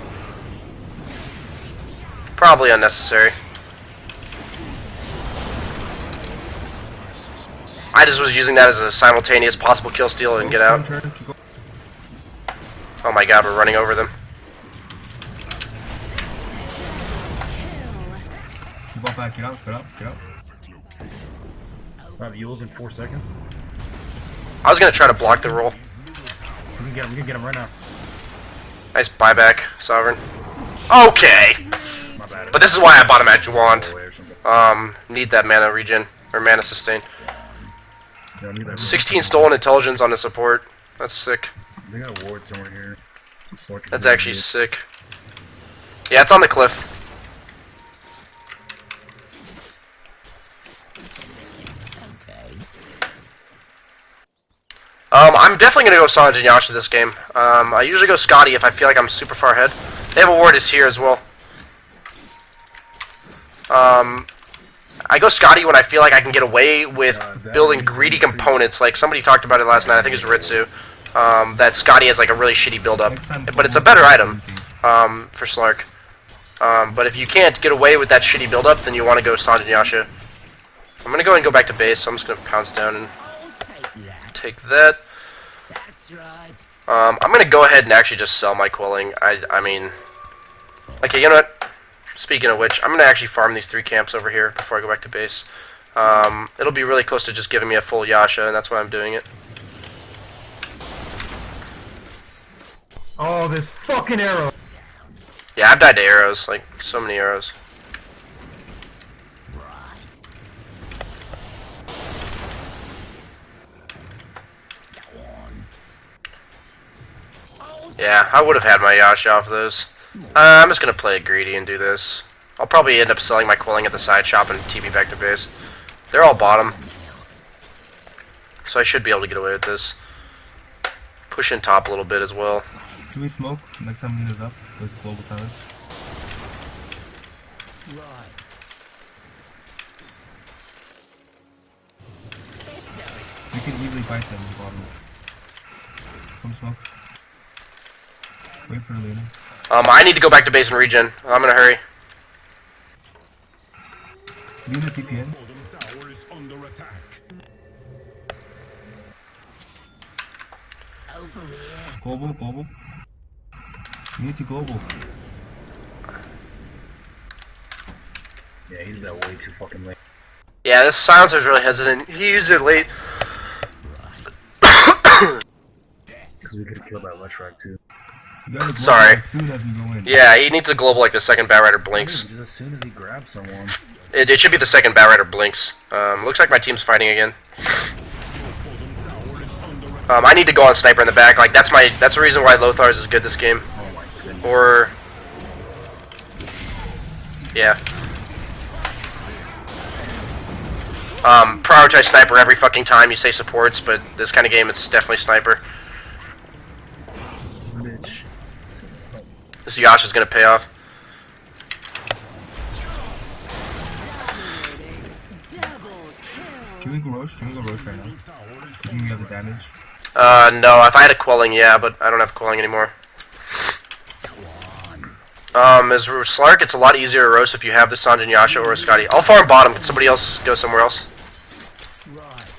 Probably unnecessary. I just was using that as a simultaneous possible kill steal and get out. Turn. Oh my god, we're running over them. Keep on back. Get out. I have Yules in 4 seconds. I was gonna try to block the roll. We can get him right now. Nice buyback, Sovereign. Okay! My bad. But this is why I bought a magic wand. Away or something. Need that mana regen, or mana sustain. Yeah, neither. 16 stolen intelligence on the support. That's sick. They got a ward somewhere here. That's actually sick. Yeah, it's on the cliff. Okay. I'm definitely gonna go Sanj and Yasha this game. I usually go Scotty if I feel like I'm super far ahead. They have a ward is here as well. I go Scotty when I feel like I can get away with building greedy components. Like somebody talked about it last night. I think it was Ritsu. That Scotty has like a really shitty build up, but it's a better item for Slark. But if you can't get away with that shitty build up, then you want to go Sanj and Yasha. I'm gonna go and go back to base. So I'm just gonna pounce down and I'll take that. take that. That's right. I'm gonna go ahead and actually just sell my quelling. I mean, okay, you know what? Speaking of which, I'm gonna actually farm these 3 camps over here before I go back to base. It'll be really close to just giving me a full Yasha, and that's why I'm doing it. Oh, this fucking arrow! Yeah, I've died to arrows, like so many arrows. Right. Go on. Yeah, I would have had my Yasha off those. I'm just gonna play it greedy and do this. I'll probably end up selling my quelling at the side shop and TP back to base. They're all bottom, so I should be able to get away with this. Push in top a little bit as well. Can we smoke next time it is up with global silence? Right. We can easily fight them bottom. Come smoke. Wait for Luna. I need to go back to base and regen. I'm gonna hurry. Luna TPN. Bottom tower is under attack. Over here. Global. Need to global. Yeah, he did that way too fucking late. Yeah, this silencer's really hesitant. He used it late. Because we could have killed that Leshrac too. You gotta global Sorry. as soon as we go in. Yeah, he needs a global like the second Batrider blinks. Just as soon as he grabs someone. It should be the second Batrider blinks. Looks like my team's fighting again. Bottom tower is under attack. I need to go on sniper in the back. Like that's the reason why Lothar's is good this game. Oh my goodness. Or yeah. Prioritize sniper every fucking time you say supports, but this kind of game it's definitely sniper. Bitch. This Yasha's gonna pay off. Can we go Roche? Can we go Roche right now? Tower is Can we have the damage? No, if I had a quelling, yeah, but I don't have quelling anymore. As Slark, it's a lot easier to roast if you have the Sanjin Yasha or a Scotty. I'll farm bottom. Can somebody else go somewhere else? Right.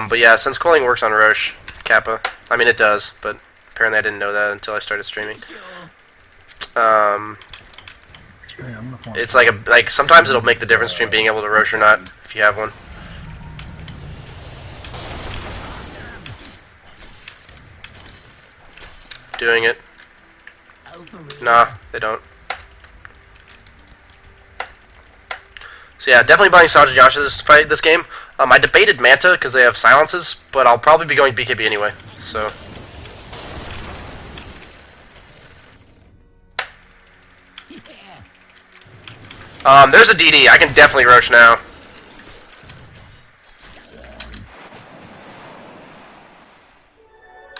But yeah, since quelling works on Roche, Kappa. I mean, it does, but apparently I didn't know that until I started streaming. Sure. Hey, I'm gonna farm. It's like sometimes it'll make the difference between being able to Roche or not if you have one. Doing it. Over here. Nah, they don't. So yeah, definitely buying Sanjin Yasha this game. I debated Manta because they have silences, but I'll probably be going BKB anyway. So Yeah. there's a DD. I can definitely Roche now.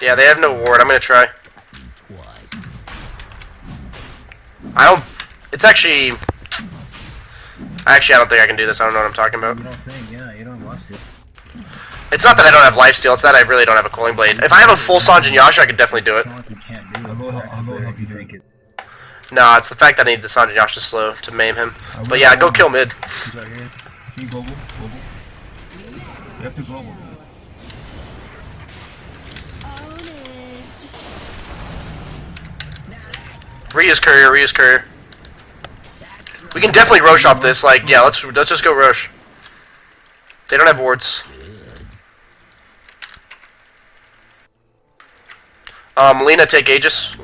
Yeah, they have no ward. I'm gonna try. Twice. I don't. It's actually. I don't think I can do this. I don't know what I'm talking about. You don't think? Yeah, you don't watch it. It's not that I don't have lifesteal. It's that I really don't have a cooling blade. If I have a full Sanjin Yasha, I could definitely do it. It's not like you can't do it. I'll go help you do take it. No, it's the fact that I need the Sanjin Yasha slow to maim him. But yeah, go kill mid. He's right here. Can you global? Global. You have to global. Rhea's courier. We can definitely Roche off this. Like, yeah, let's just go Roche. They don't have wards. Lena, take Aegis.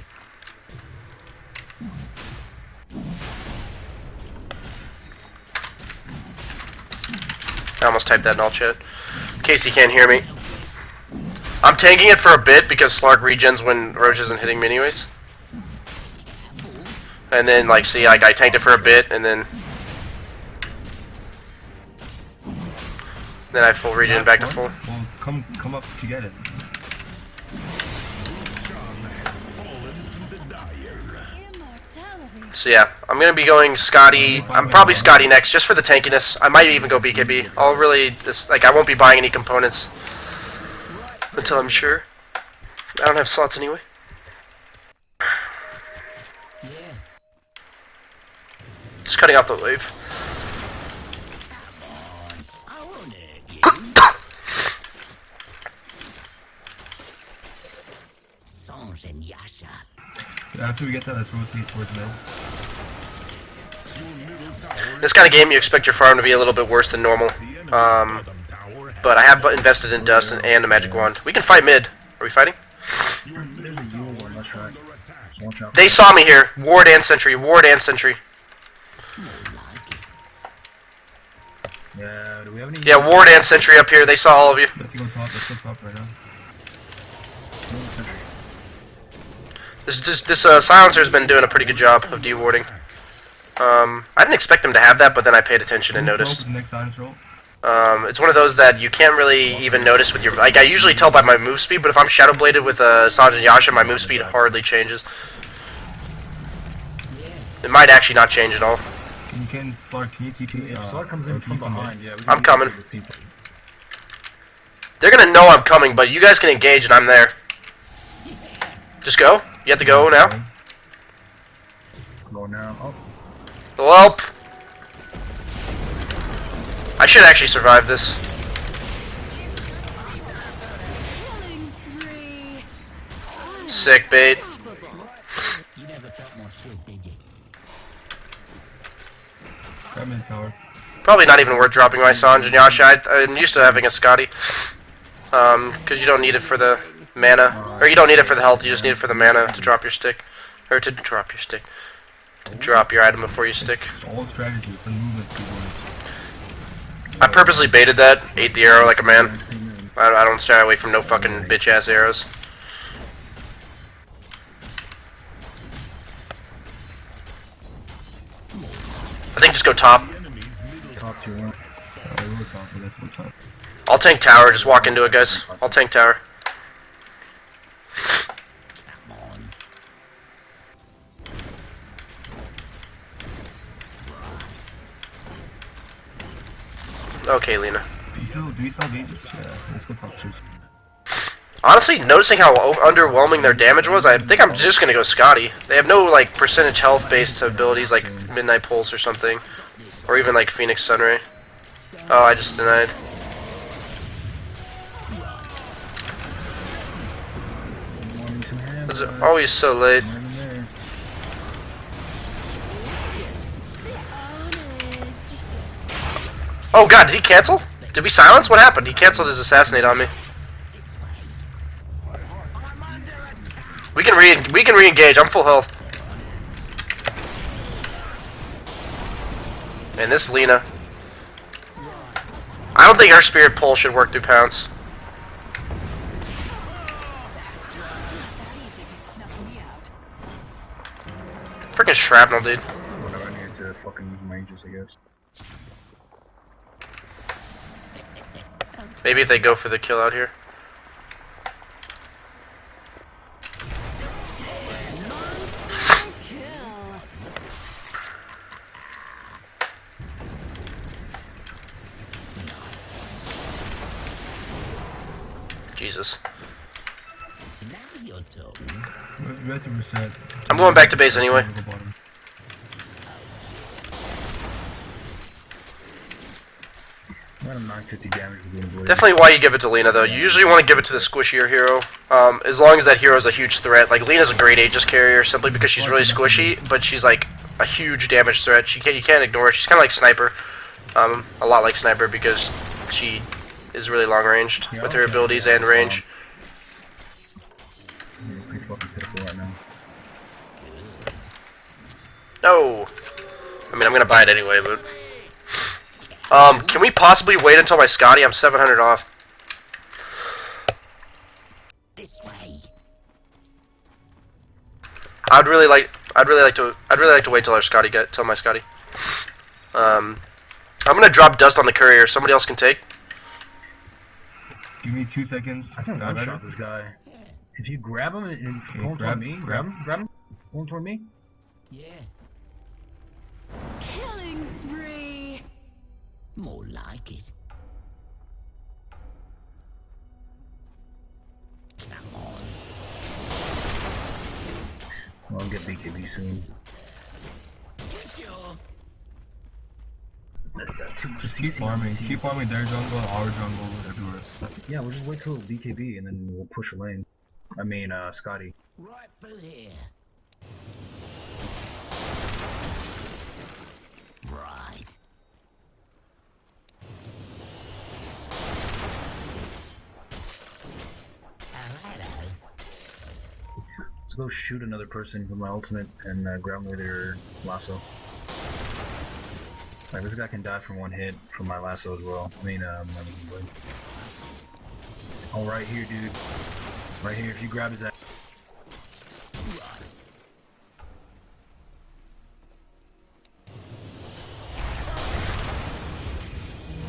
I almost typed that in all chat. In case you can't hear me. I'm tanking it for a bit because Slark regens when Roche isn't hitting me anyways. And then, like, see, like, I tanked it for a bit, and then I full regen back to full. Well, come up to get it. So yeah, I'm gonna be going Scotty. I'm probably Scotty next, just for the tankiness. I might even go BKB. I'll really just like I won't be buying any components until I'm sure. I don't have slots anyway. Just cutting off the wave. After we get that, let's rotate towards mid. This kind of game, you expect your farm to be a little bit worse than normal. But I have invested in Dust and a Magic Wand. We can fight mid. Are we fighting? They saw me here. Ward and Sentry. Ward and Sentry. Yeah, do we have any? Yeah, Ward and Sentry up here. They saw all of you. Let's go top. Let's go top right now. This silencer's been doing a pretty good job of de-warding. I didn't expect them to have that, but then I paid attention and noticed. Next silence roll. It's one of those that you can't really even notice with your... Like, I usually tell by my move speed, but if I'm Shadow Bladed with Sanj and Yasha, my move speed hardly changes. It might actually not change at all. You can Slark, can you TP? If Slark comes in from behind, yeah. I'm coming. They're gonna know I'm coming, but you guys can engage and I'm there. Just go. You have to go now. Go now. Oh. Welp. I should actually survive this. Sick bait. I'm in tower. Probably not even worth dropping my Sanj and Yasha. I'm used to having a Scotty. Because you don't need it for the mana. Or you don't need it for the health, you just need it for the mana to drop your stick. Or to drop your stick. To drop your item before you stick. It's all strategy. The movement's good one. I purposely baited that, ate the arrow like a man. I don't shy away from no fucking bitch ass arrows. I think just go top. Top 2 1. We'll top, but let's go top. I'll tank tower, just walk into it guys. I'll tank tower. Okay, Lena. Do we still need this? Yeah, let's go top shoes. Honestly, noticing how underwhelming their damage was, I think I'm just gonna go Scotty. They have no like percentage health based abilities like Midnight Pulse or something, or even like Phoenix Sunray. Oh, I just denied. It's always so late. Oh god, did he cancel? Did we silence? What happened? He canceled his assassinate on me. We can re-engage. I'm full health. And this Lena. I don't think her spirit pull should work through pounce. Freaking shrapnel, dude. Whatever, I need to fucking use mages, I guess. Maybe if they go for the kill out here. Jesus. We have to reset. I'm going back to base anyway. I'm 950 damage with the blade. Definitely why you give it to Lena though. You usually want to give it to the squishier hero, as long as that hero is a huge threat. Like Lena's a great Aegis carrier simply because she's really squishy, but she's like a huge damage threat. You can't ignore her. She's kind of like Sniper, a lot like Sniper because she is really long ranged Yeah, with I her don't care abilities about and that. range. You're pretty fucking pitiful right now. No! I mean, I'm gonna buy it anyway, but... can we possibly wait until my Scotty? I'm 700 off. This way. I'd really like to wait till our Scotty till my Scotty. I'm gonna drop dust on the courier. Somebody else can take. Give me 2 seconds. I can Got one ready? shot this guy. If you grab him and Okay, pull him grab- toward me, grab. grab him, pull him toward me. Yeah. Killing spree. More like it. Come on. Well, I'll get BKB soon. Sure. Just keep farming. Keep farming their jungle, our jungle, everywhere. Yeah, we'll just wait till BKB and then we'll push a lane. I mean, Scotty. Right through here. Right. Oh, hello. Let's go shoot another person with my ultimate and grab them with their lasso. Like, this guy can die from one hit from my lasso as well. Oh, right here, dude. Right here, if you grab his ass. Right.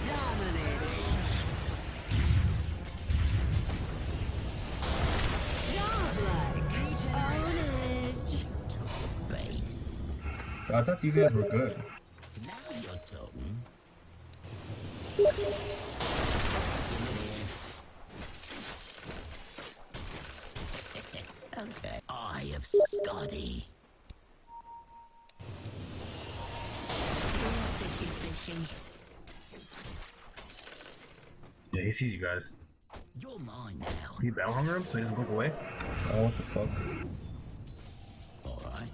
Dominating. Godlike. Ownage. Bait. I thought you guys were good. Now you're talking. Okay. Eye of Scotty. Fishy, fishy. Yeah, he sees you guys. You're mine now. You battle hunger him so he doesn't look away? Oh, what the fuck? Alright.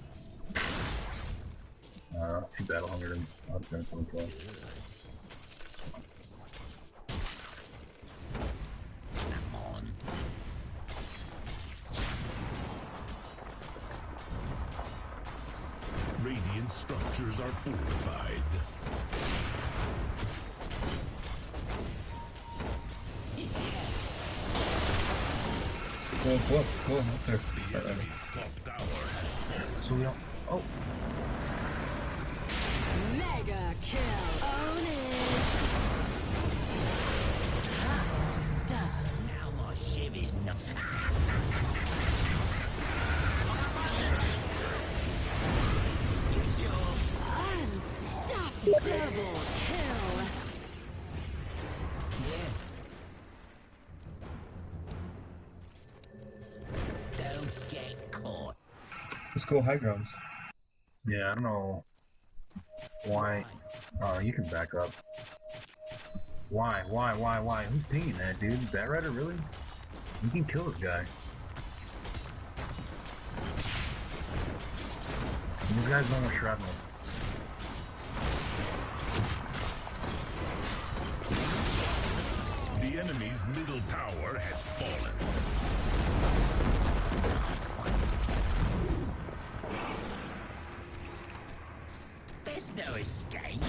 If you battle hungered him, I'll just gonna come play. Come on. Radiant structures are fortified. Go up there. The enemy's top tower has fallen. So we don't. Oh, Mega kill. Ownage. Hot stuff. Now my shiv is not. You sure? Unstoppable kill. Yeah. Don't get caught. Let's go high grounds. yeah, I don't know why. Oh, you can back up. Why? Who's pinging that, dude? Bat Rider, really? You can kill this guy. These guys don't want shrapnel. The enemy's middle tower has fallen. Nice one. There's no escape.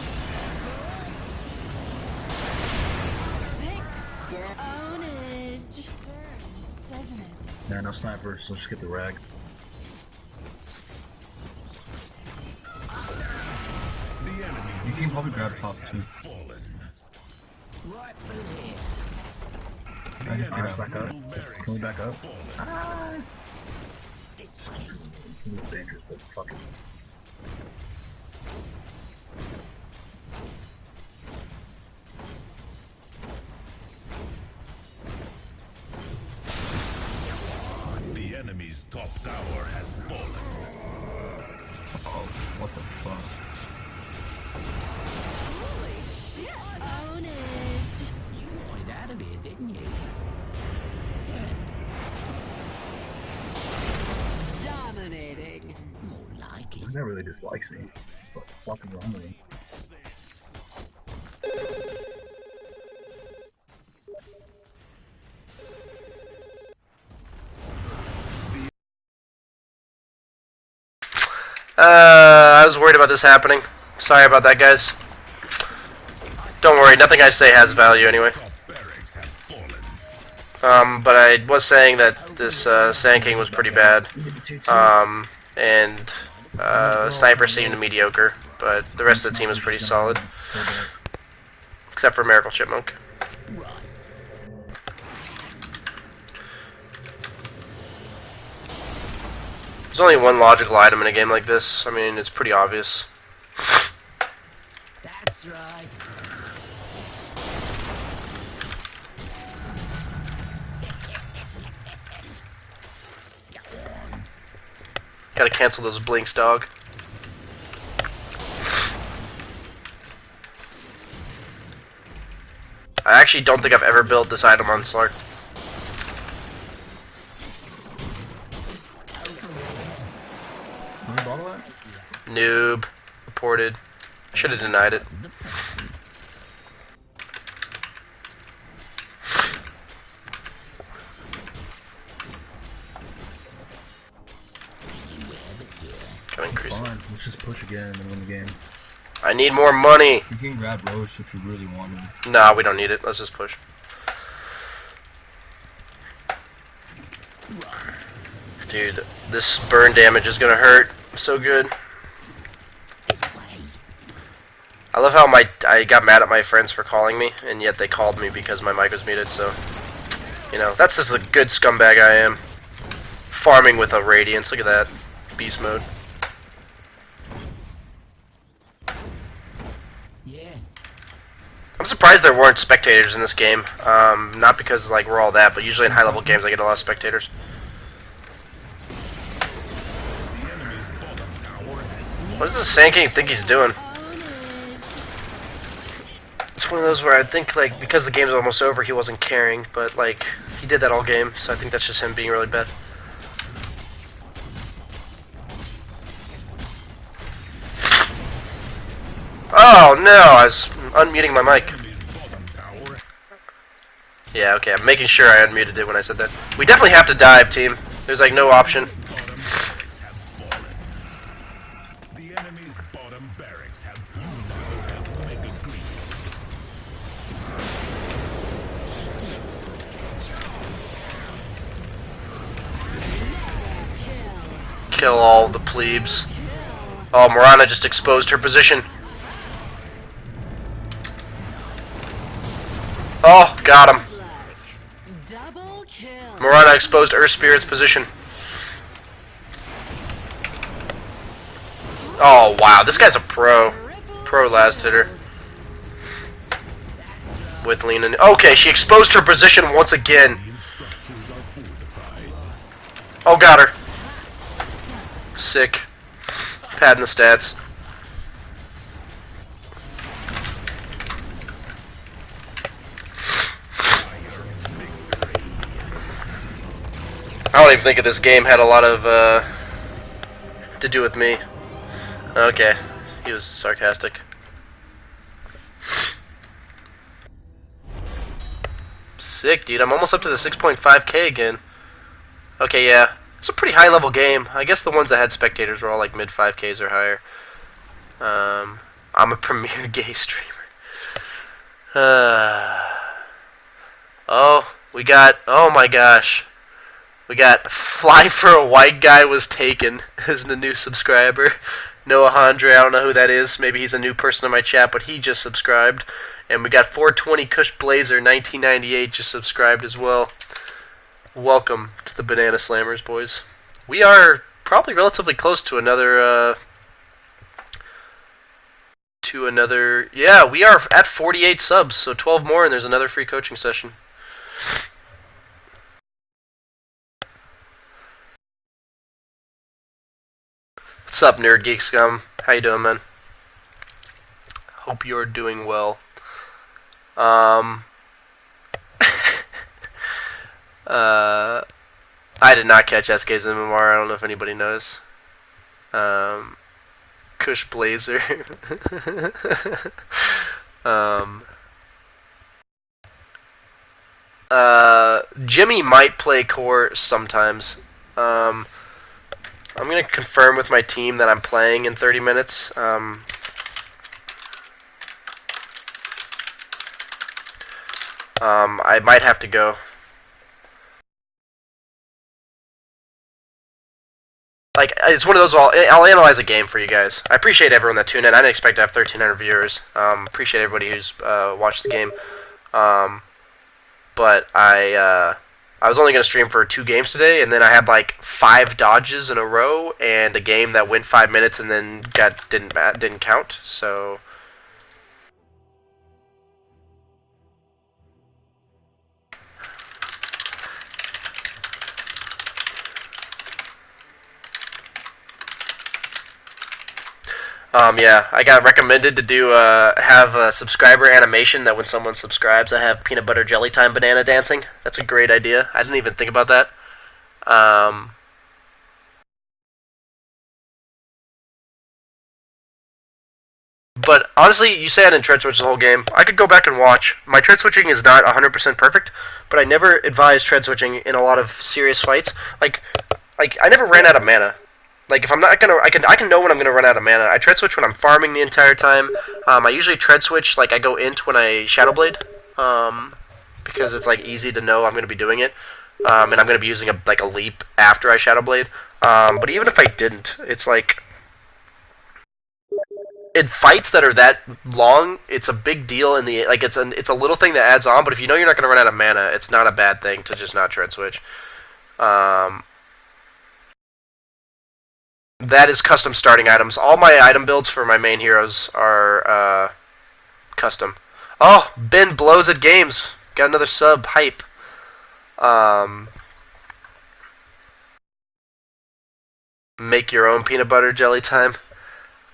Sick. Ownage. Burns, doesn't it? Yeah, no snipers, so just get the rag. The enemy's You can probably grab top too. fallen. Right through here. I just The get enemy's back up. middle barracks Can we back up? fallen. This way. It's a little dangerous, but fuck it. The enemy's top tower has fallen. Oh, what the fuck? Holy shit. Ownage. You wanted out of here, didn't you? Dominating. More like This it. guy really dislikes me. What the fuck is wrong with me? I was worried about this happening. Sorry about that, guys. Don't worry, nothing I say has value anyway. Top barracks have fallen. But I was saying that this Sand King was pretty bad. And Sniper seemed mediocre, but the rest of the team was pretty solid. Except for Miracle Chipmunk. There's only one logical item in a game like this. I mean, it's pretty obvious. That's right. Gotta cancel those blinks, dog. I actually don't think I've ever built this item on Slark. Can we bottle that? Noob. Reported. I should have denied it. Gotta increase it. Fine, let's just push again and then win the game. I need more money! You can grab Roche if you really want him. Nah, we don't need it. Let's just push. Dude, this burn damage is gonna hurt so good. I love how I got mad at my friends for calling me, and yet they called me because my mic was muted, so... You know, that's just the good scumbag I am. Farming with a Radiance, look at that. Beast mode. Yeah. I'm surprised there weren't spectators in this game. Not because, like, we're all that, but usually in high-level games I get a lot of spectators. The enemy's bottom tower has What does this Sand King think he's doing? It's one of those where I think, like, because the game's almost over, he wasn't caring, but, like, he did that all game, so I think that's just him being really bad. Oh, no! I was unmuting my mic. enemy's bottom tower. Yeah, okay, I'm making sure I unmuted it when I said that. We definitely have to dive, team. There's, like, no option. Bottom barracks have fallen. The enemy's bottom barracks have mega greens. Kill all the plebes. Oh, Morana just exposed her position. Oh, got him. Double kill. Morana exposed Earth Spirit's position. Oh, wow, this guy's a pro. Pro last hitter. With Lena. Okay, she exposed her position once again. The structures are fortified. Oh, got her. Sick. Padding the stats. I don't even think of this game had a lot of to do with me. Okay, he was sarcastic. Sick, dude. I'm almost up to the 6.5k again. Okay, yeah. It's a pretty high level game. I guess the ones that had spectators were all like mid 5Ks or higher. I'm a premier gay streamer. Oh, we got, oh my gosh. We got Fly for a White Guy was taken as the new subscriber. Noah Andre, I don't know who that is. Maybe he's a new person in my chat, but he just subscribed. And we got 420 Kush Blazer 1998 just subscribed as well. Welcome to the Banana Slammers, boys. We are probably relatively close to another, yeah, we are at 48 subs, so 12 more and there's another free coaching session. What's up, Nerd Geek Scum? How you doing, man? Hope you're doing well. I did not catch SK's MMR. I don't know if anybody knows. Kush Blazer. Jimmy might play core sometimes. I'm gonna confirm with my team that I'm playing in 30 minutes. I might have to go. Like, it's one of those, I'll analyze a game for you guys. I appreciate everyone that tuned in. I didn't expect to have 1,300 viewers. Appreciate everybody who's watched the game. But I was only going to stream for 2 games today, and then I had like 5 dodges in a row, and a game that went 5 minutes and then didn't count, so... Yeah, I got recommended to do have a subscriber animation that when someone subscribes, I have peanut butter jelly time banana dancing. That's a great idea. I didn't even think about that. But honestly, you say I didn't tread switch the whole game. I could go back and watch. My tread switching is not 100% perfect, but I never advise tread switching in a lot of serious fights. Like I never ran out of mana. Like, if I'm not gonna, I can know when I'm gonna run out of mana. I tread switch when I'm farming the entire time. I usually tread switch like I go int when I shadow blade, because it's like easy to know I'm gonna be doing it, and I'm gonna be using a leap after I shadow blade. But even if I didn't, it's like in fights that are that long, it's a big deal in the it's a little thing that adds on. But if you know you're not gonna run out of mana, it's not a bad thing to just not tread switch. That is custom starting items. All my item builds for my main heroes are custom. Oh, Ben blows at games. Got another sub. Hype. Make your own peanut butter jelly time.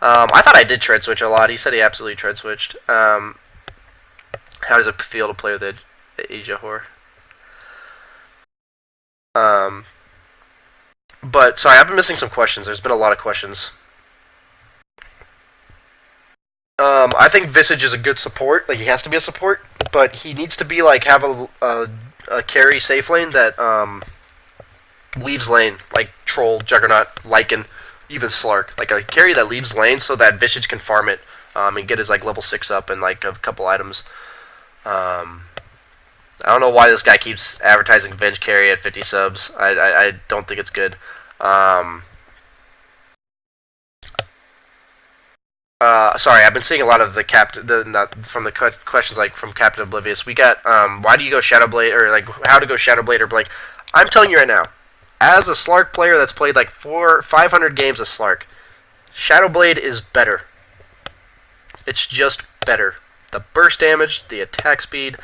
I thought I did tread switch a lot. He said he absolutely tread switched. How does it feel to play with Asia Whore? But, sorry, I've been missing some questions. There's been a lot of questions. I think Visage is a good support. Like, he has to be a support, but he needs to be, like, have a carry safe lane that, leaves lane. Like, Troll, Juggernaut, Lycan, even Slark. Like, a carry that leaves lane so that Visage can farm it, and get his, like, level 6 up and, like, a couple items. I don't know why this guy keeps advertising Venge carry at 50 subs. I don't think it's good. Sorry, I've been seeing a lot of the from the questions like from Captain Oblivious. We got why do you go Shadowblade or like how to go Shadowblade or Blink. I'm telling you right now, as a Slark player that's played like 500 games of Slark, Shadowblade is better. It's just better. The burst damage, the attack speed,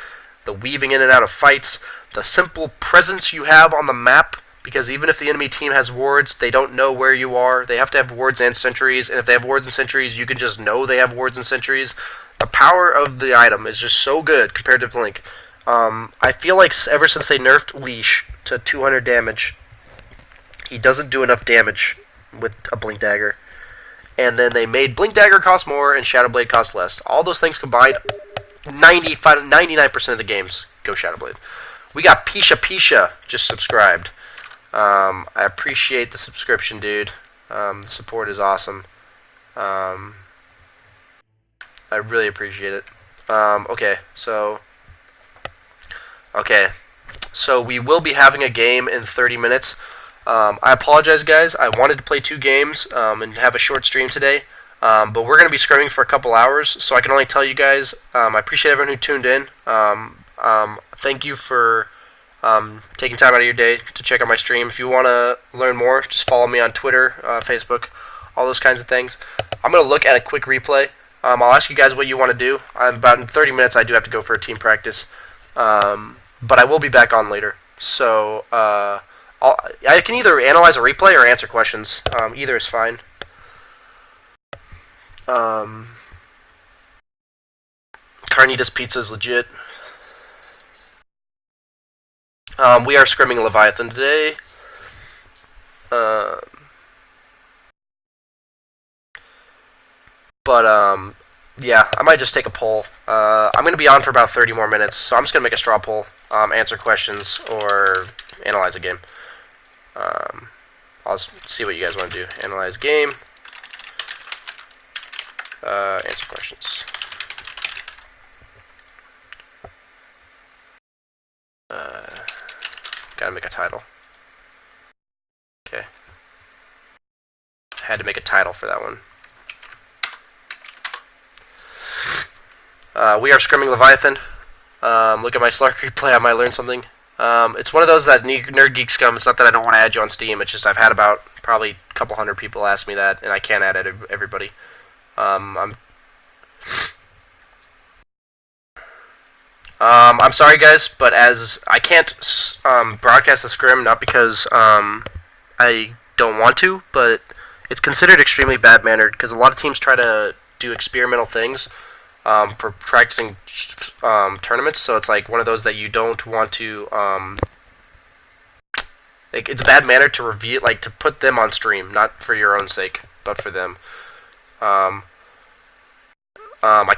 the weaving in and out of fights, the simple presence you have on the map, because even if the enemy team has wards, they don't know where you are. They have to have wards and sentries, and if they have wards and sentries, you can just know they have wards and sentries. The power of the item is just so good compared to Blink. I feel like ever since they nerfed Leash to 200 damage, he doesn't do enough damage with a Blink Dagger. And then they made Blink Dagger cost more and Shadowblade cost less. All those things combined, 99% of the games go Shadowblade. We got Pisha just subscribed. I appreciate the subscription, dude. The support is awesome. I really appreciate it. Okay, so we will be having a game in 30 minutes. I apologize, guys. I wanted to play 2 games and have a short stream today. But we're going to be scrimming for a couple hours, so I can only tell you guys, I appreciate everyone who tuned in. Thank you for taking time out of your day to check out my stream. If you want to learn more, just follow me on Twitter, Facebook, all those kinds of things. I'm going to look at a quick replay. I'll ask you guys what you want to do. About in 30 minutes, I do have to go for a team practice. But I will be back on later. So I can either analyze a replay or answer questions. Either is fine. Carnitas Pizza is legit. We are scrimming Leviathan today. Yeah, I might just take a poll. I'm going to be on for about 30 more minutes, so I'm just going to make a straw poll, answer questions, or analyze a game. I'll see what you guys want to do. Analyze game. Answer questions. Gotta make a title. Okay. Had to make a title for that one. We are scrimming Leviathan. Look at my Slark replay. I might learn something. It's one of those that Nerd Geek Scum. It's not that I don't want to add you on Steam. It's just I've had about probably a couple hundred people ask me that, and I can't add everybody. I'm sorry, guys, but as I can't broadcast the scrim, not because I don't want to, but it's considered extremely bad mannered because a lot of teams try to do experimental things for practicing tournaments. So it's like one of those that you don't want to. It's bad mannered to reveal, like to put them on stream, not for your own sake, but for them. I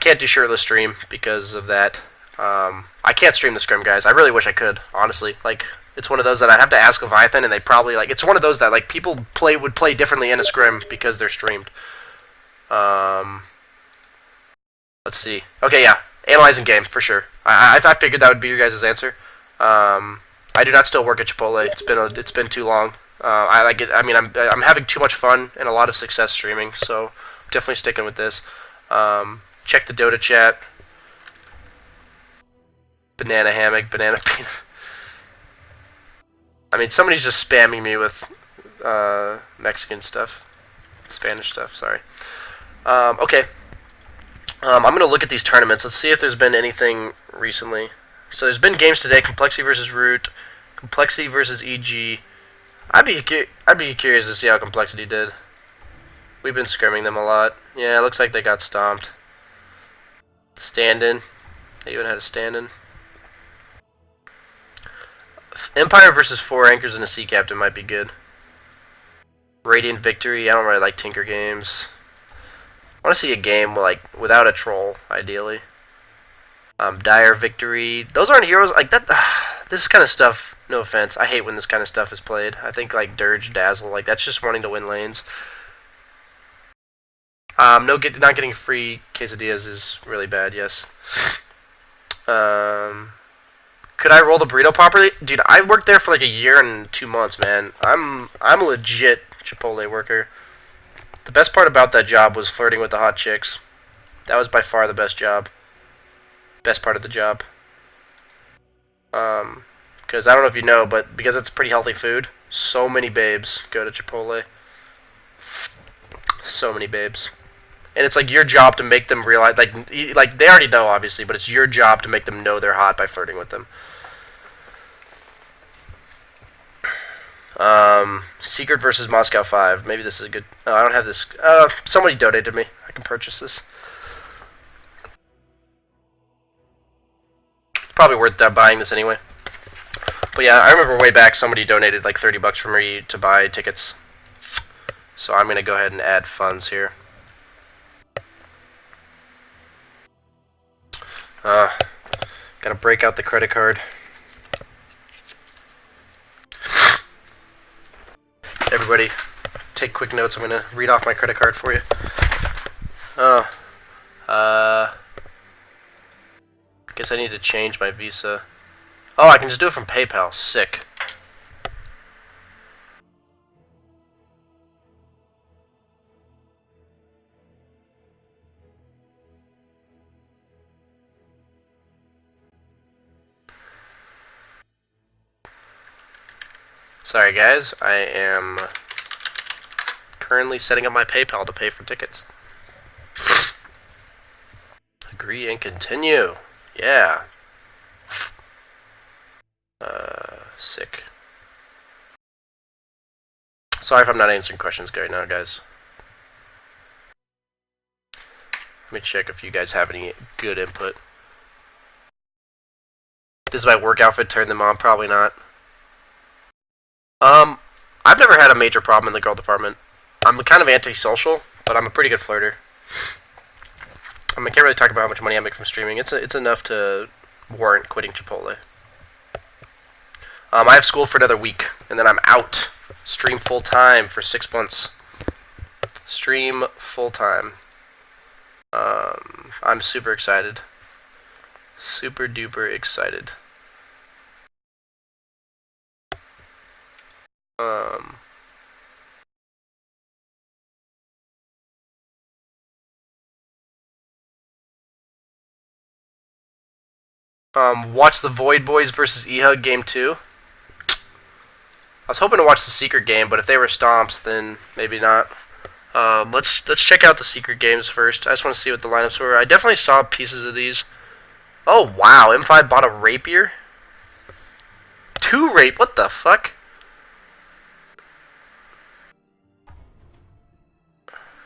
can't do shirtless stream because of that. I can't stream the scrim, guys. I really wish I could, honestly. Like, it's one of those that I'd have to ask Leviathan, and they probably, like, it's one of those that, like, people would play differently in a scrim because they're streamed. Let's see. Okay, yeah. Analyzing game, for sure. I figured that would be your guys' answer. I do not still work at Chipotle. It's been too long. I like it. I mean, I'm having too much fun and a lot of success streaming, so I'm definitely sticking with this. Check the Dota chat. Banana hammock, banana peanut. I mean, somebody's just spamming me with Mexican stuff, Spanish stuff. Sorry. Okay. I'm gonna look at these tournaments. Let's see if there's been anything recently. So there's been games today: Complexity versus Root, Complexity versus EG. I'd be curious to see how Complexity did. We've been scrimming them a lot. Yeah, it looks like they got stomped. Stand-in. They even had a stand-in. Empire versus 4 Anchors and a Sea Captain might be good. Radiant Victory. I don't really like Tinker games. I want to see a game like without a troll, ideally. Dire Victory. Those aren't heroes like that. This kind of stuff. No offense. I hate when this kind of stuff is played. I think like Dirge, Dazzle, like that's just wanting to win lanes. Not getting free quesadillas is really bad. Yes. Could I roll the burrito properly? Dude, I worked there for like a year and 2 months, man. I'm a legit Chipotle worker. The best part about that job was flirting with the hot chicks. That was by far the best job. Best part of the job. Because I don't know if you know, but because it's pretty healthy food, so many babes go to Chipotle. So many babes. And it's like your job to make them realize, like they already know obviously, but it's your job to make them know they're hot by flirting with them. Secret versus Moscow 5. Maybe this is a good. Oh, I don't have this. Somebody donated me. I can purchase this. It's probably worth buying this anyway. But yeah, I remember way back somebody donated like $30 for me to buy tickets. So I'm gonna go ahead and add funds here. Gotta break out the credit card. Everybody, take quick notes. I'm gonna read off my credit card for you. Guess I need to change my Visa. Oh, I can just do it from PayPal. Sick. Sorry guys, I am currently setting up my PayPal to pay for tickets. Agree and continue. Yeah. Sick. Sorry if I'm not answering questions right now, guys. Let me check if you guys have any good input. Does my work outfit turn them on? Probably not. I've never had a major problem in the girl department. I'm kind of antisocial, but I'm a pretty good flirter. I can't really talk about how much money I make from streaming. It's enough to warrant quitting Chipotle. I have school for another week, and then I'm out. Stream full time for 6 months. Stream full time. I'm super excited. Super duper excited. Watch the Void Boys versus E-Hug game 2. I was hoping to watch the Secret game, but if they were stomps, then maybe not. Let's check out the Secret games first. I just want to see what the lineups were. I definitely saw pieces of these. Oh wow, M5 bought a rapier? 2 rape? What the fuck?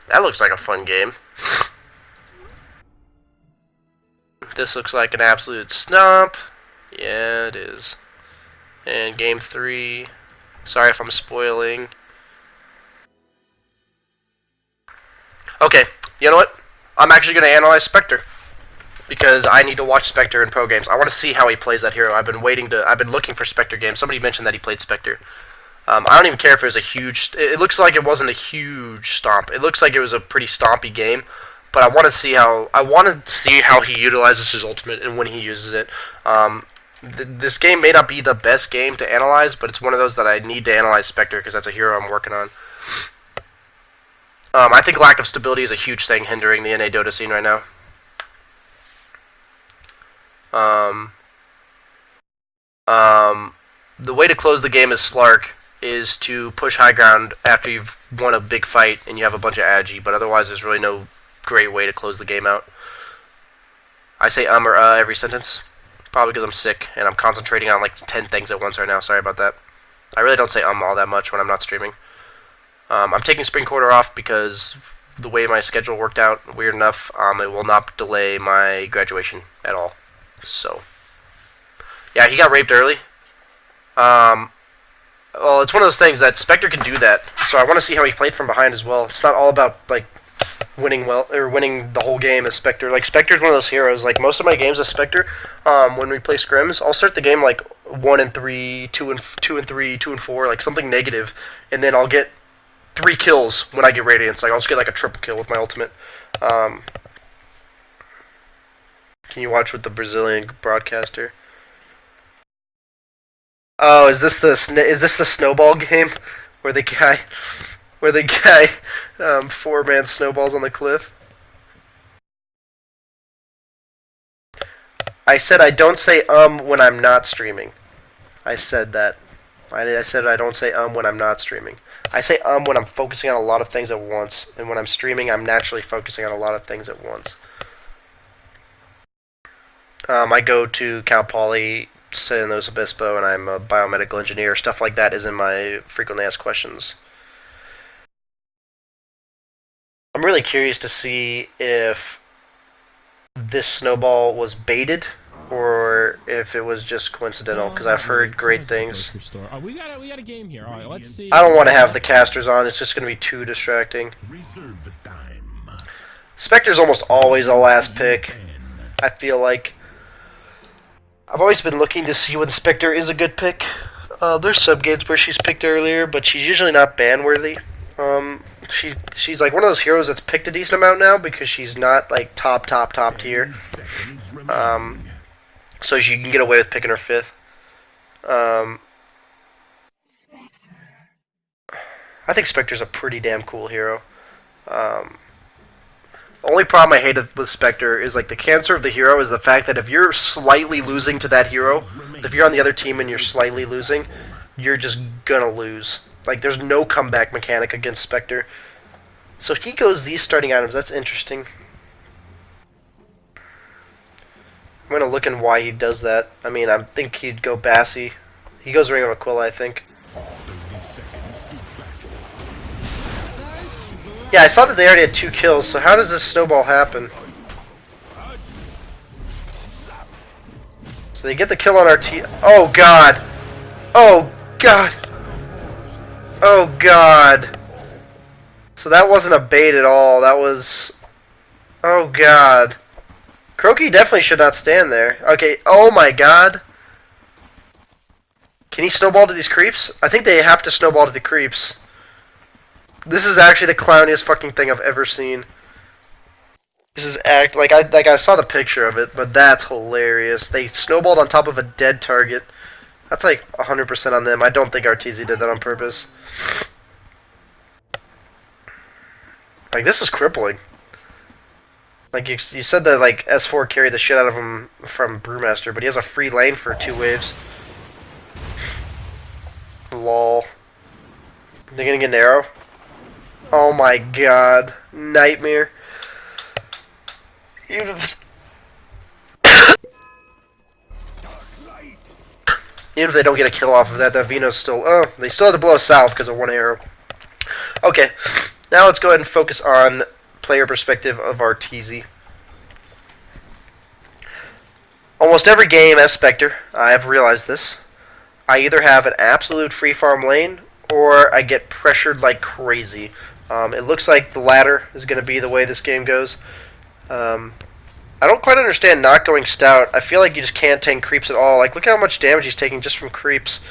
That looks like a fun game. This looks like an absolute stomp. Yeah, it is. And game 3. Sorry if I'm spoiling. Okay, you know what? I'm actually going to analyze Spectre. Because I need to watch Spectre in pro games. I want to see how he plays that hero. I've been looking for Spectre games. Somebody mentioned that he played Spectre. I don't even care if it was a huge... It looks like it wasn't a huge stomp. It looks like it was a pretty stompy game. But I want to see how he utilizes his ultimate and when he uses it. This game may not be the best game to analyze, but it's one of those that I need to analyze Spectre because that's a hero I'm working on. I think lack of stability is a huge thing hindering the NA Dota scene right now. The way to close the game as Slark is to push high ground after you've won a big fight and you have a bunch of agi, but otherwise there's really no great way to close the game out. I say or every sentence, probably because I'm sick and I'm concentrating on like 10 things at once right now. Sorry about that. I really don't say all that much when I'm not streaming. I'm taking spring quarter off because the way my schedule worked out, weird enough, it will not delay my graduation at all. So, yeah, he got raped early. Well, it's one of those things that Spectre can do that, so I want to see how he played from behind as well. It's not all about like winning well or winning the whole game as Spectre. Like Spectre's one of those heroes. Like most of my games as Spectre, when we play scrims, I'll start the game like 1-3, 2-3, 2-4, like something negative, and then I'll get 3 kills when I get Radiance. Like I'll just get like a triple kill with my ultimate. Can you watch with the Brazilian broadcaster? Oh, is this the snowball game where the guy 4-man snowballs on the cliff? I said I don't say when I'm not streaming. I said that. I said I don't say when I'm not streaming. I say when I'm focusing on a lot of things at once, and when I'm streaming, I'm naturally focusing on a lot of things at once. I go to Cal Poly San Luis Obispo, and I'm a biomedical engineer. Stuff like that is in my frequently asked questions. I'm really curious to see if this snowball was baited or if it was just coincidental, because I've heard great things. We got a game here. All right, let's see. I don't want to have the casters on. It's just going to be too distracting. Reserve the time. Spectre's almost always the last pick, I feel like. I've always been looking to see when Spectre is a good pick. There's subgames where she's picked earlier, but she's usually not ban-worthy. She's like one of those heroes that's picked a decent amount now because she's not like top tier. So she can get away with picking her 5th. I think Spectre's a pretty damn cool hero. The only problem I hate with Spectre is like the cancer of the hero is the fact that if you're slightly losing to that hero, if you're on the other team and you're slightly losing, you're just gonna lose. Like there's no comeback mechanic against Spectre. So he goes these starting items. That's interesting. I'm gonna look in why he does that. I mean, I think he'd go Bassi. He goes Ring of Aquila, I think. 30 seconds to battle. Yeah, I saw that they already had 2 kills, so how does this snowball happen? So they get the kill on our team. Oh god! Oh god! Oh god! So that wasn't a bait at all, that was... Oh god. Croaky definitely should not stand there. Okay, oh my god. Can he snowball to these creeps? I think they have to snowball to the creeps. This is actually the clowniest fucking thing I've ever seen. This is like I saw the picture of it, but that's hilarious. They snowballed on top of a dead target. That's like 100% on them. I don't think RTZ did that on purpose. Like, this is crippling. Like, you said that, like, S4 carried the shit out of him from Brewmaster, but he has a free lane for 2 waves. Lol. They're gonna get an arrow? Oh my god. Nightmare. Even if they don't get a kill off of that, that Vino's still... Oh, they still have to blow us south because of 1 arrow. Okay, now let's go ahead and focus on player perspective of our TZ. Almost every game as Spectre, I have realized this, I either have an absolute free farm lane or I get pressured like crazy. It looks like the latter is going to be the way this game goes. I don't quite understand not going stout. I feel like you just can't tank creeps at all. Like, look at how much damage he's taking just from creeps.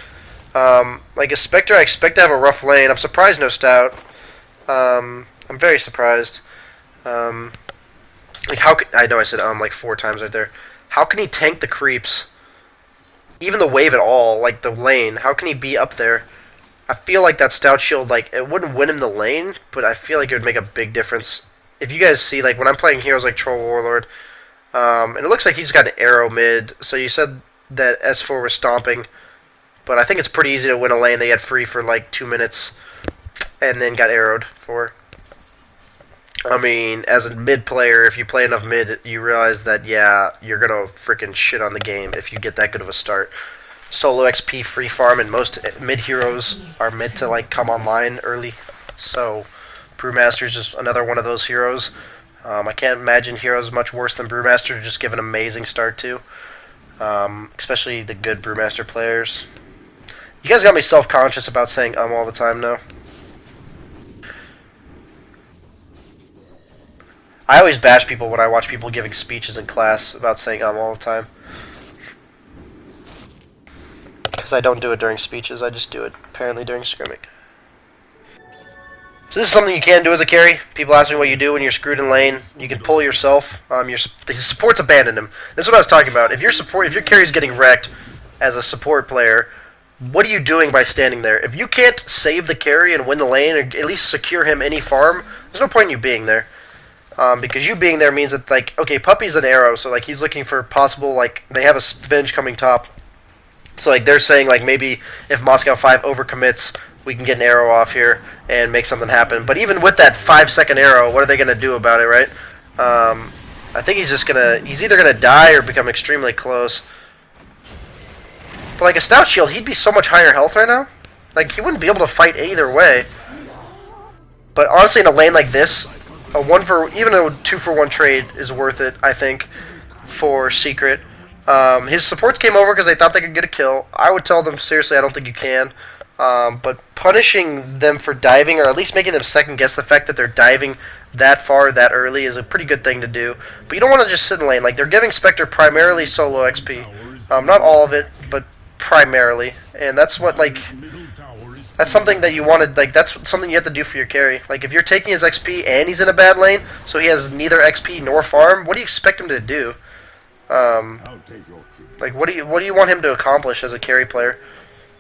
Like a Spectre, I expect to have a rough lane. I'm surprised no stout. I'm very surprised. Like, how could, I know I said like 4 times right there. How can he tank the creeps? Even the wave at all, like the lane. How can he be up there? I feel like that stout shield, like, it wouldn't win him the lane, but I feel like it would make a big difference. If you guys see, like, when I'm playing heroes like Troll Warlord, and it looks like he's got an arrow mid, so you said that S4 was stomping, but I think it's pretty easy to win a lane they had free for like 2 minutes, and then got arrowed for. I mean, as a mid player, if you play enough mid, you realize that, yeah, you're gonna freaking shit on the game if you get that good of a start. Solo XP free farm, and most mid heroes are meant to, like, come online early, so Brewmaster's just another one of those heroes. I can't imagine heroes much worse than Brewmaster to just give an amazing start to. Especially the good Brewmaster players. You guys got me self-conscious about saying all the time now. I always bash people when I watch people giving speeches in class about saying all the time. Because I don't do it during speeches, I just do it apparently during scrimming. So this is something you can do as a carry. People ask me what you do when you're screwed in lane. You can pull yourself. The support's abandoned him. That's what I was talking about. If your carry's getting wrecked as a support player, what are you doing by standing there? If you can't save the carry and win the lane, or at least secure him any farm, there's no point in you being there. Because you being there means that, like, okay, Puppy's an arrow, so, like, he's looking for possible, like, they have a Venge coming top. So, like, they're saying, like, maybe if Moscow 5 overcommits, we can get an arrow off here and make something happen. But even with that 5-second arrow, what are they going to do about it, right? I think he's either going to die or become extremely close. But, like, a Stout Shield, he'd be so much higher health right now. Like, he wouldn't be able to fight either way. But honestly, in a lane like this, even a 2-for-1 trade is worth it, I think, for Secret. His supports came over because they thought they could get a kill. I would tell them, seriously, I don't think you can. But punishing them for diving, or at least making them second guess the fact that they're diving that far, that early, is a pretty good thing to do. But you don't want to just sit in lane. Like, they're giving Spectre primarily solo XP. Not all of it, but primarily. And that's what, like, that's something that you wanted, like, that's something you have to do for your carry. Like, if you're taking his XP and he's in a bad lane, so he has neither XP nor farm, what do you expect him to do? Like, what do you want him to accomplish as a carry player?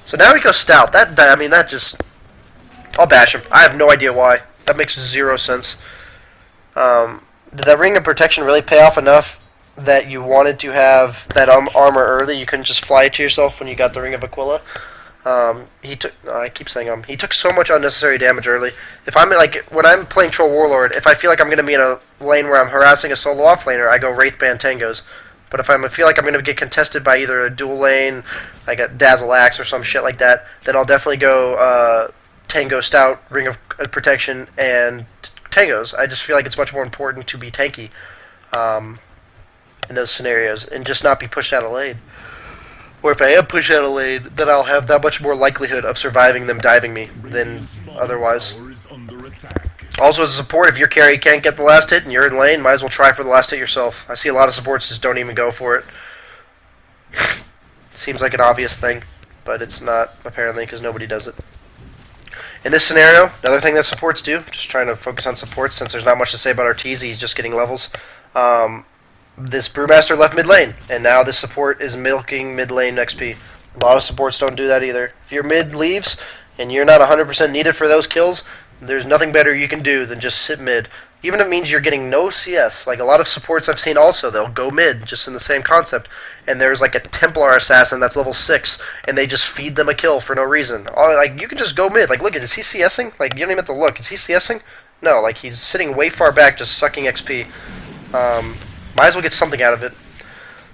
So now he goes stout. I mean, that just... I'll bash him. I have no idea why. That makes 0 sense. Did that Ring of Protection really pay off enough that you wanted to have that armor early? You couldn't just fly it to yourself when you got the Ring of Aquila? I keep saying he took so much unnecessary damage early. If I'm like, when I'm playing Troll Warlord, if I feel like I'm going to be in a lane where I'm harassing a solo offlaner, I go Wraithband Tangos. But if I feel like I'm going to get contested by either a dual lane, like a Dazzle Axe or some shit like that, then I'll definitely go Tango Stout, Ring of Protection, and Tangos. I just feel like it's much more important to be tanky in those scenarios and just not be pushed out of lane. Or if I am pushed out of lane, then I'll have that much more likelihood of surviving them diving me than otherwise. Also, as a support, if your carry can't get the last hit and you're in lane, might as well try for the last hit yourself. I see a lot of supports just don't even go for it. Seems like an obvious thing. but it's not apparently because nobody does it. In this scenario, another thing that supports do, just trying to focus on supports since there's not much to say about Ortiz, he's just getting levels. This Brewmaster left mid lane, and now this support is milking mid lane XP. A lot of supports don't do that either. If your mid leaves, and you're not 100% needed for those kills, there's nothing better you can do than just sit mid. Even if it means you're getting no CS, like a lot of supports I've seen also, they'll go mid, just in the same concept. And there's like a Templar assassin that's level 6, and they just feed them a kill for no reason. Like, you can just go mid. Like, look, is he CSing? Like, you don't even have to look. Is he CSing? No, like, he's sitting way far back just sucking XP. Might as well get something out of it.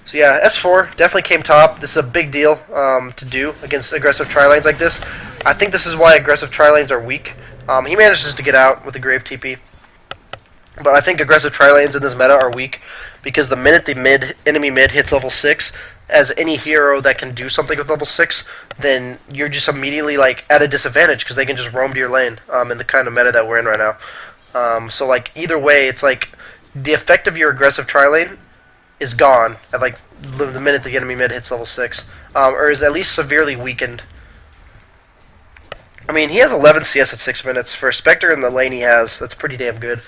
So yeah, S4 definitely came top. This is a big deal to do against aggressive tri-lanes like this. I think this is why aggressive tri-lanes are weak. He manages to get out with a Grave TP. But I think aggressive tri-lanes in this meta are weak because the minute the enemy mid hits level 6, as any hero that can do something with level 6, then you're just immediately like at a disadvantage because they can just roam to your lane in the kind of meta that we're in right now. So like either way, it's like the effect of your aggressive tri-lane is gone at like the minute the enemy mid hits level 6, or is at least severely weakened. I mean, he has 11 CS at 6 minutes. For a Spectre in the lane he has, that's pretty damn good.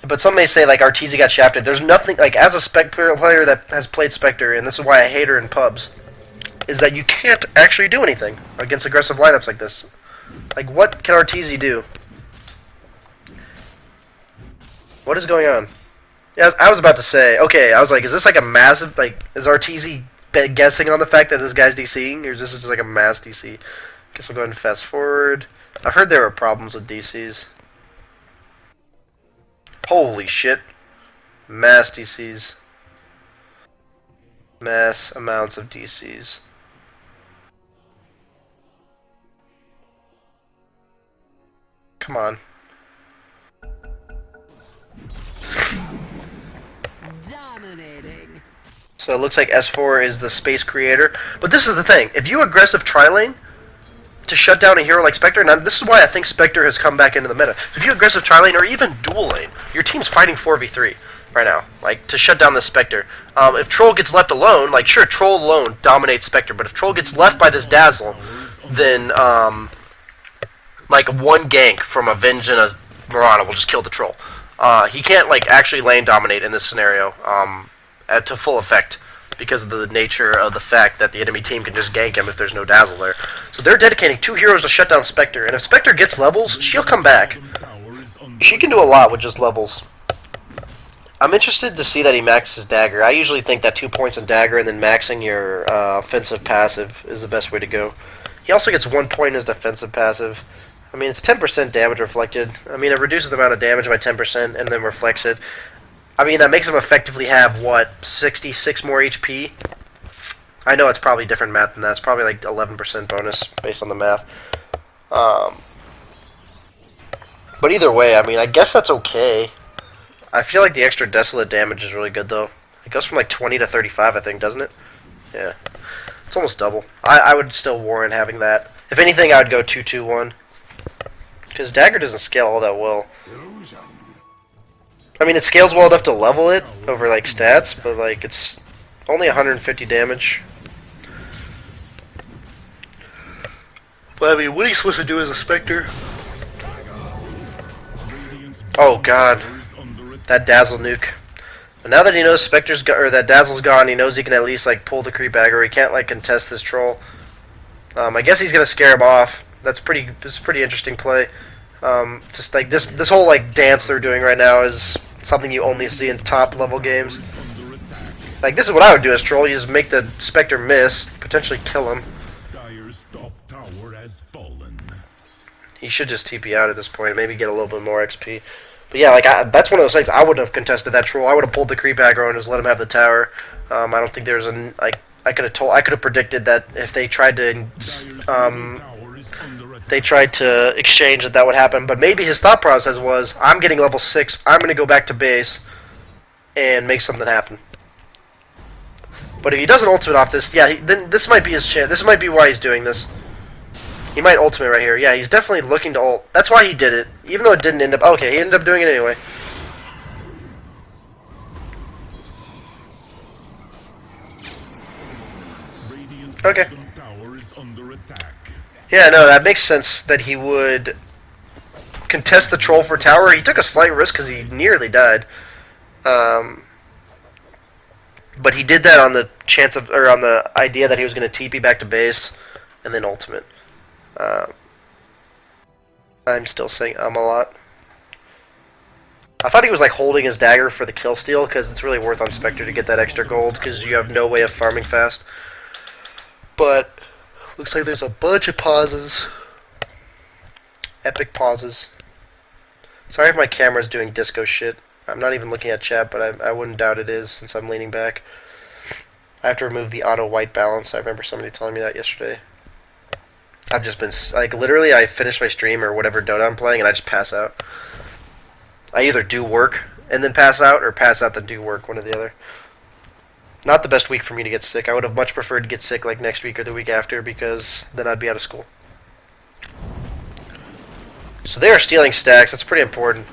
But some may say, like, Arteezy got shafted. There's nothing, like, as a Spectre player that has played Spectre, and this is why I hate her in pubs, is that you can't actually do anything against aggressive lineups like this. Like, what can Arteezy do? What is going on? Yeah, I was about to say, okay, I was like, is this like a massive, like, is Arteezy guessing on the fact that this guy's DCing, or is this just like a mass DC? Guess we'll go ahead and fast forward. I heard there were problems with DCs. Holy shit. Mass DCs. Mass amounts of DCs. Come on. Dominating. So it looks like S4 is the space creator. But this is the thing. If you aggressive tri-lane to shut down a hero like Spectre, now this is why I think Spectre has come back into the meta. If you aggressive tri-lane or even dual lane, your team's fighting 4v3 right now, like to shut down this Spectre. If Troll gets left alone, like sure, Troll alone dominates Spectre, but if Troll gets left by this Dazzle, then like one gank from a Venge and a Mirana will just kill the Troll. He can't like actually lane dominate in this scenario to full effect because of the nature of the fact that the enemy team can just gank him if there's no Dazzle there. So they're dedicating 2 heroes to shut down Spectre, and if Spectre gets levels, she'll come back. She can do a lot with just levels. I'm interested to see that he maxes his dagger. I usually think that 2 points in dagger and then maxing your offensive passive is the best way to go. He also gets 1 point in his defensive passive. I mean, it's 10% damage reflected. I mean, it reduces the amount of damage by 10% and then reflects it. I mean, that makes him effectively have, what, 66 more HP? I know it's probably different math than that. It's probably like 11% bonus based on the math. But either way, I mean, I guess that's okay. I feel like the extra Desolate damage is really good, though. It goes from like 20 to 35, I think, doesn't it? Yeah. It's almost double. I would still warrant having that. If anything, I would go 2-2-1. Because Dagger doesn't scale all that well. I mean, it scales well enough to level it over, like, stats, but, like, it's only 150 damage. But, I mean, what are you supposed to do as a Spectre? Oh, God. That Dazzle nuke. But now that he knows Spectre's or that Dazzle's gone, he knows he can at least, like, pull the creep aggro. He can't, like, contest this troll. I guess he's gonna scare him off. This is a pretty interesting play. Just like this whole like dance they're doing right now is something you only see in top level games. Like this is what I would do as troll. You just make the Spectre miss, potentially kill him. Dire's top tower has fallen. He should just TP out at this point, maybe get a little bit more XP. But yeah, like that's one of those things. I wouldn't have contested that troll. I would have pulled the creep aggro and just let him have the tower. I don't think there's an like I could have predicted that if they tried to exchange that would happen, but maybe his thought process was, I'm getting level 6, I'm going to go back to base and make something happen. But if he doesn't ultimate off this, yeah, then this might be his chance. This might be why he's doing this. He might ultimate right here. Yeah, he's definitely looking to ult. That's why he did it, even though it didn't end up... Okay, he ended up doing it anyway. Okay. bottom tower is under attack. Yeah, no, that makes sense that he would contest the troll for tower. He took a slight risk because he nearly died. But he did that on the chance of, or on the idea that he was going to TP back to base and then ultimate. I'm still saying a lot. I thought he was like holding his dagger for the kill steal because it's really worth on Spectre to get that extra gold because you have no way of farming fast. But looks like there's a bunch of pauses. Epic pauses. Sorry if my camera's doing disco shit. I'm not even looking at chat, but I wouldn't doubt it is since I'm leaning back. I have to remove the auto white balance. I remember somebody telling me that yesterday. I've just been, like, literally I finish my stream or whatever Dota I'm playing and I just pass out. I either do work and then pass out or pass out then do work, one or the other. Not the best week for me to get sick. I would have much preferred to get sick like next week or the week after because then I'd be out of school. So they are stealing stacks. That's pretty important.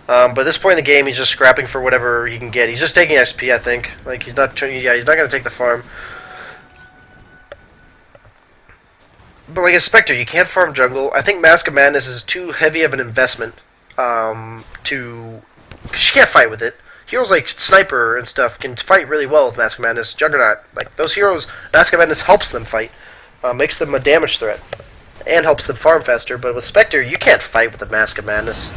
But at this point in the game, he's just scrapping for whatever he can get. He's just taking SP, I think. Like he's not. Yeah, he's not going to take the farm. But like a Spectre, you can't farm jungle. I think Mask of Madness is too heavy of an investment. To she can't fight with it. Heroes like Sniper and stuff can fight really well with Mask of Madness. Juggernaut, like those heroes, Mask of Madness helps them fight, makes them a damage threat, and helps them farm faster. But with Spectre, you can't fight with the Mask of Madness.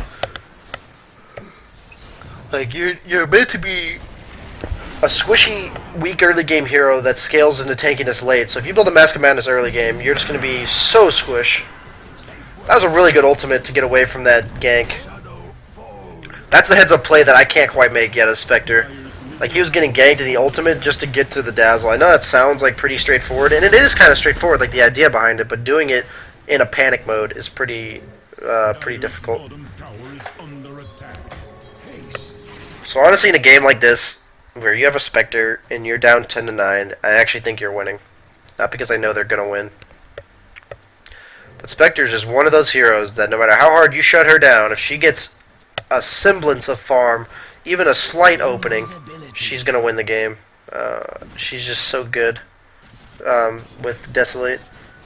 Like you're meant to be a squishy, weak early game hero that scales into tankiness late. So if you build a Mask of Madness early game, you're just going to be so squish. That was a really good ultimate to get away from that gank. That's the heads up play that I can't quite make yet as Spectre. Like he was getting ganked in the ultimate just to get to the dazzle. I know that sounds like pretty straightforward, and it is kind of straightforward, like the idea behind it. But doing it in a panic mode is pretty difficult. Bottom tower is under attack. So honestly, in a game like this, where you have a Spectre and you're down 10-9, I actually think you're winning. Not because I know they're gonna win. But Spectre's just one of those heroes that no matter how hard you shut her down, if she gets a semblance of farm, even a slight opening, she's gonna win the game. She's just so good with Desolate.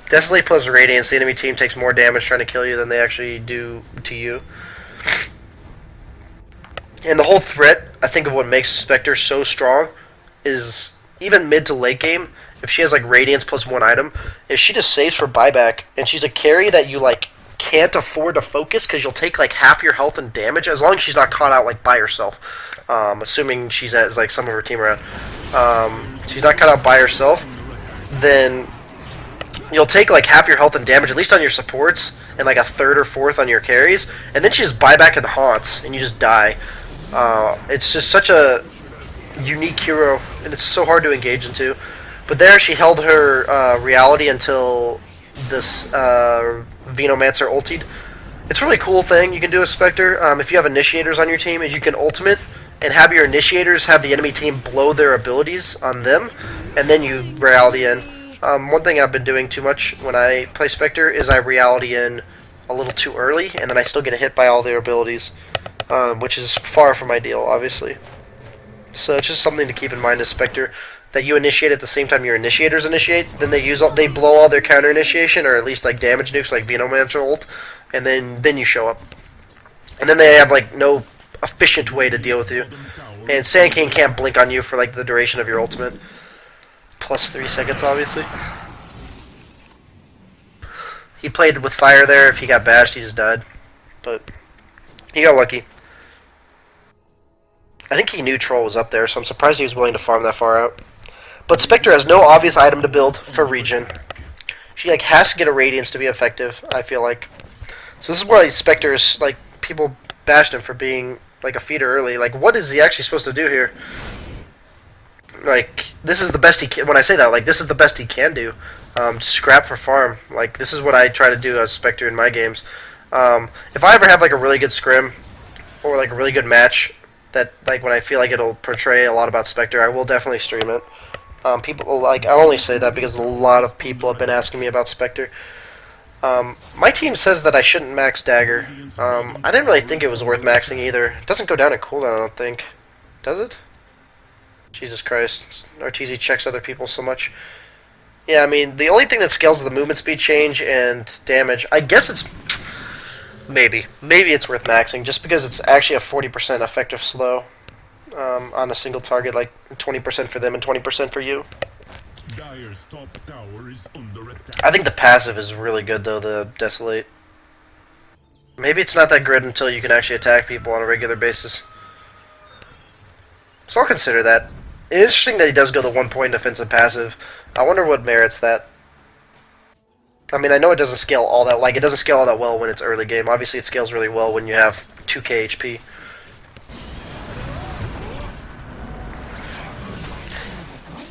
Desolate plus Radiance, the enemy team takes more damage trying to kill you than they actually do to you. And the whole threat, I think, of what makes Spectre so strong is even mid to late game, if she has like Radiance plus one item, if she just saves for buyback, and she's a carry that you like can't afford to focus because you'll take like half your health and damage, as long as she's not caught out like by herself. Assuming she's has like some of her team around. She's not caught out by herself, then you'll take like half your health and damage, at least on your supports, and like a third or fourth on your carries, and then she just buyback and haunts, and you just die. It's just such a unique hero, and it's so hard to engage into. But there she held her reality until this Venomancer ultied. It's a really cool thing you can do as Spectre. If you have initiators on your team, is you can ultimate and have your initiators have the enemy team blow their abilities on them, and then you reality in. One thing I've been doing too much when I play Spectre is I reality in a little too early, and then I still get hit by all their abilities, which is far from ideal, obviously. So it's just something to keep in mind as Spectre, that you initiate at the same time your initiators initiate, then they blow all their counter initiation, or at least like damage nukes like Venomancer ult, and then you show up. And then they have like no efficient way to deal with you. And Sand King can't blink on you for like the duration of your ultimate. Plus 3 seconds, obviously. He played with fire there. If he got bashed, he just died. But he got lucky. I think he knew Troll was up there, so I'm surprised he was willing to farm that far out. But Spectre has no obvious item to build for regen. She like has to get a Radiance to be effective, I feel like. So this is why Spectre is, like, people bashed him for being like a feeder early. Like, what is he actually supposed to do here? Like, this is the best he can. When I say that, like, this is the best he can do. Scrap for farm. Like, this is what I try to do as Spectre in my games. If I ever have like a really good scrim or like a really good match, that like when I feel like it'll portray a lot about Spectre, I will definitely stream it. People like, I only say that because a lot of people have been asking me about Spectre. My team says that I shouldn't max Dagger. I didn't really think it was worth maxing either. It doesn't go down in cooldown, I don't think. Does it? Jesus Christ. RTZ checks other people so much. Yeah, I mean, the only thing that scales is the movement speed change and damage. I guess it's maybe it's worth maxing just because it's actually a 40% effective slow on a single target, like 20% for them and 20% for you. Dire's top tower is under attack. I think the passive is really good though, the Desolate. Maybe it's not that good until you can actually attack people on a regular basis. So I'll consider that. It's interesting that he does go the 1 point defensive passive. I wonder what merits that. I mean, I know it doesn't scale all that, like, it doesn't scale all that well when it's early game. Obviously, it scales really well when you have 2k HP.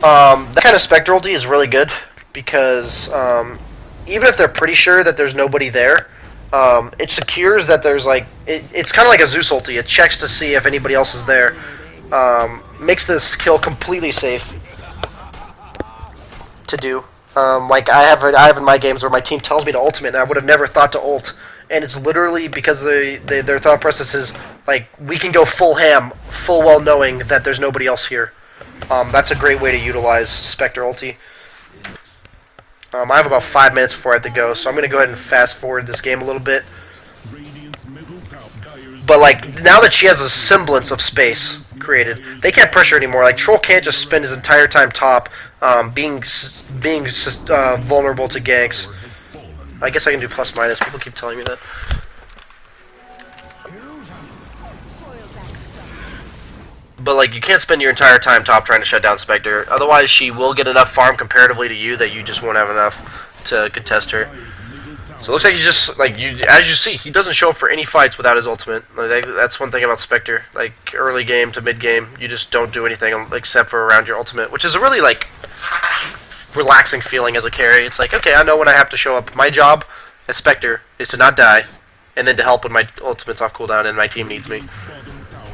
That kind of Spectre ulti is really good because even if they're pretty sure that there's nobody there, it secures that there's like it's kind of like a Zeus ulti. It checks to see if anybody else is there. Makes this kill completely safe to do. Like I have in my games where my team tells me to ultimate, and I would have never thought to ult, and it's literally because their thought process is like we can go full ham, full well knowing that there's nobody else here. That's a great way to utilize Spectre ulti. I have about 5 minutes before I have to go, so I'm going to go ahead and fast forward this game a little bit. Radiant's middle tower. Dire's But like now that she has a semblance of space created, they can't pressure anymore. Like Troll can't just spend his entire time top, being vulnerable to ganks. tower has fallen. I guess I can do plus minus. People keep telling me that. But like you can't spend your entire time top trying to shut down Spectre. Otherwise, she will get enough farm comparatively to you that you just won't have enough to contest her. So it looks like he's just like as you see, he doesn't show up for any fights without his ultimate. Like, that's one thing about Spectre. Like early game to mid game, you just don't do anything except for around your ultimate, which is a really like relaxing feeling as a carry. It's like, okay, I know when I have to show up. My job as Spectre is to not die, and then to help when my ultimate's off cooldown and my team needs me.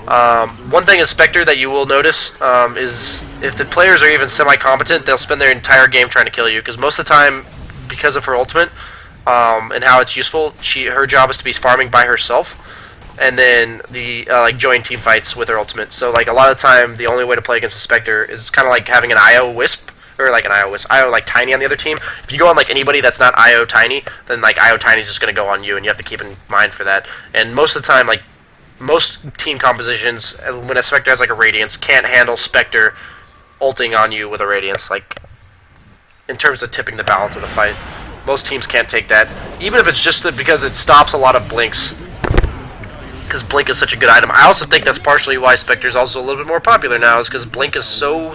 One thing as Spectre that you will notice is if the players are even semi-competent, they'll spend their entire game trying to kill you, because most of the time, because of her ultimate and how it's useful, her job is to be farming by herself, and then like join team fights with her ultimate. So like a lot of the time, the only way to play against a Spectre is kind of like having an IO Wisp, or like an IO Wisp, IO like Tiny on the other team. If you go on like anybody that's not IO Tiny, then like IO Tiny is just going to go on you, and you have to keep in mind for that. And most of the time, like most team compositions, when a Spectre has like a Radiance, can't handle Spectre ulting on you with a Radiance, like in terms of tipping the balance of the fight. Most teams can't take that, even if it's just because it stops a lot of blinks, because Blink is such a good item. I also think that's partially why Spectre is also a little bit more popular now, is because Blink is so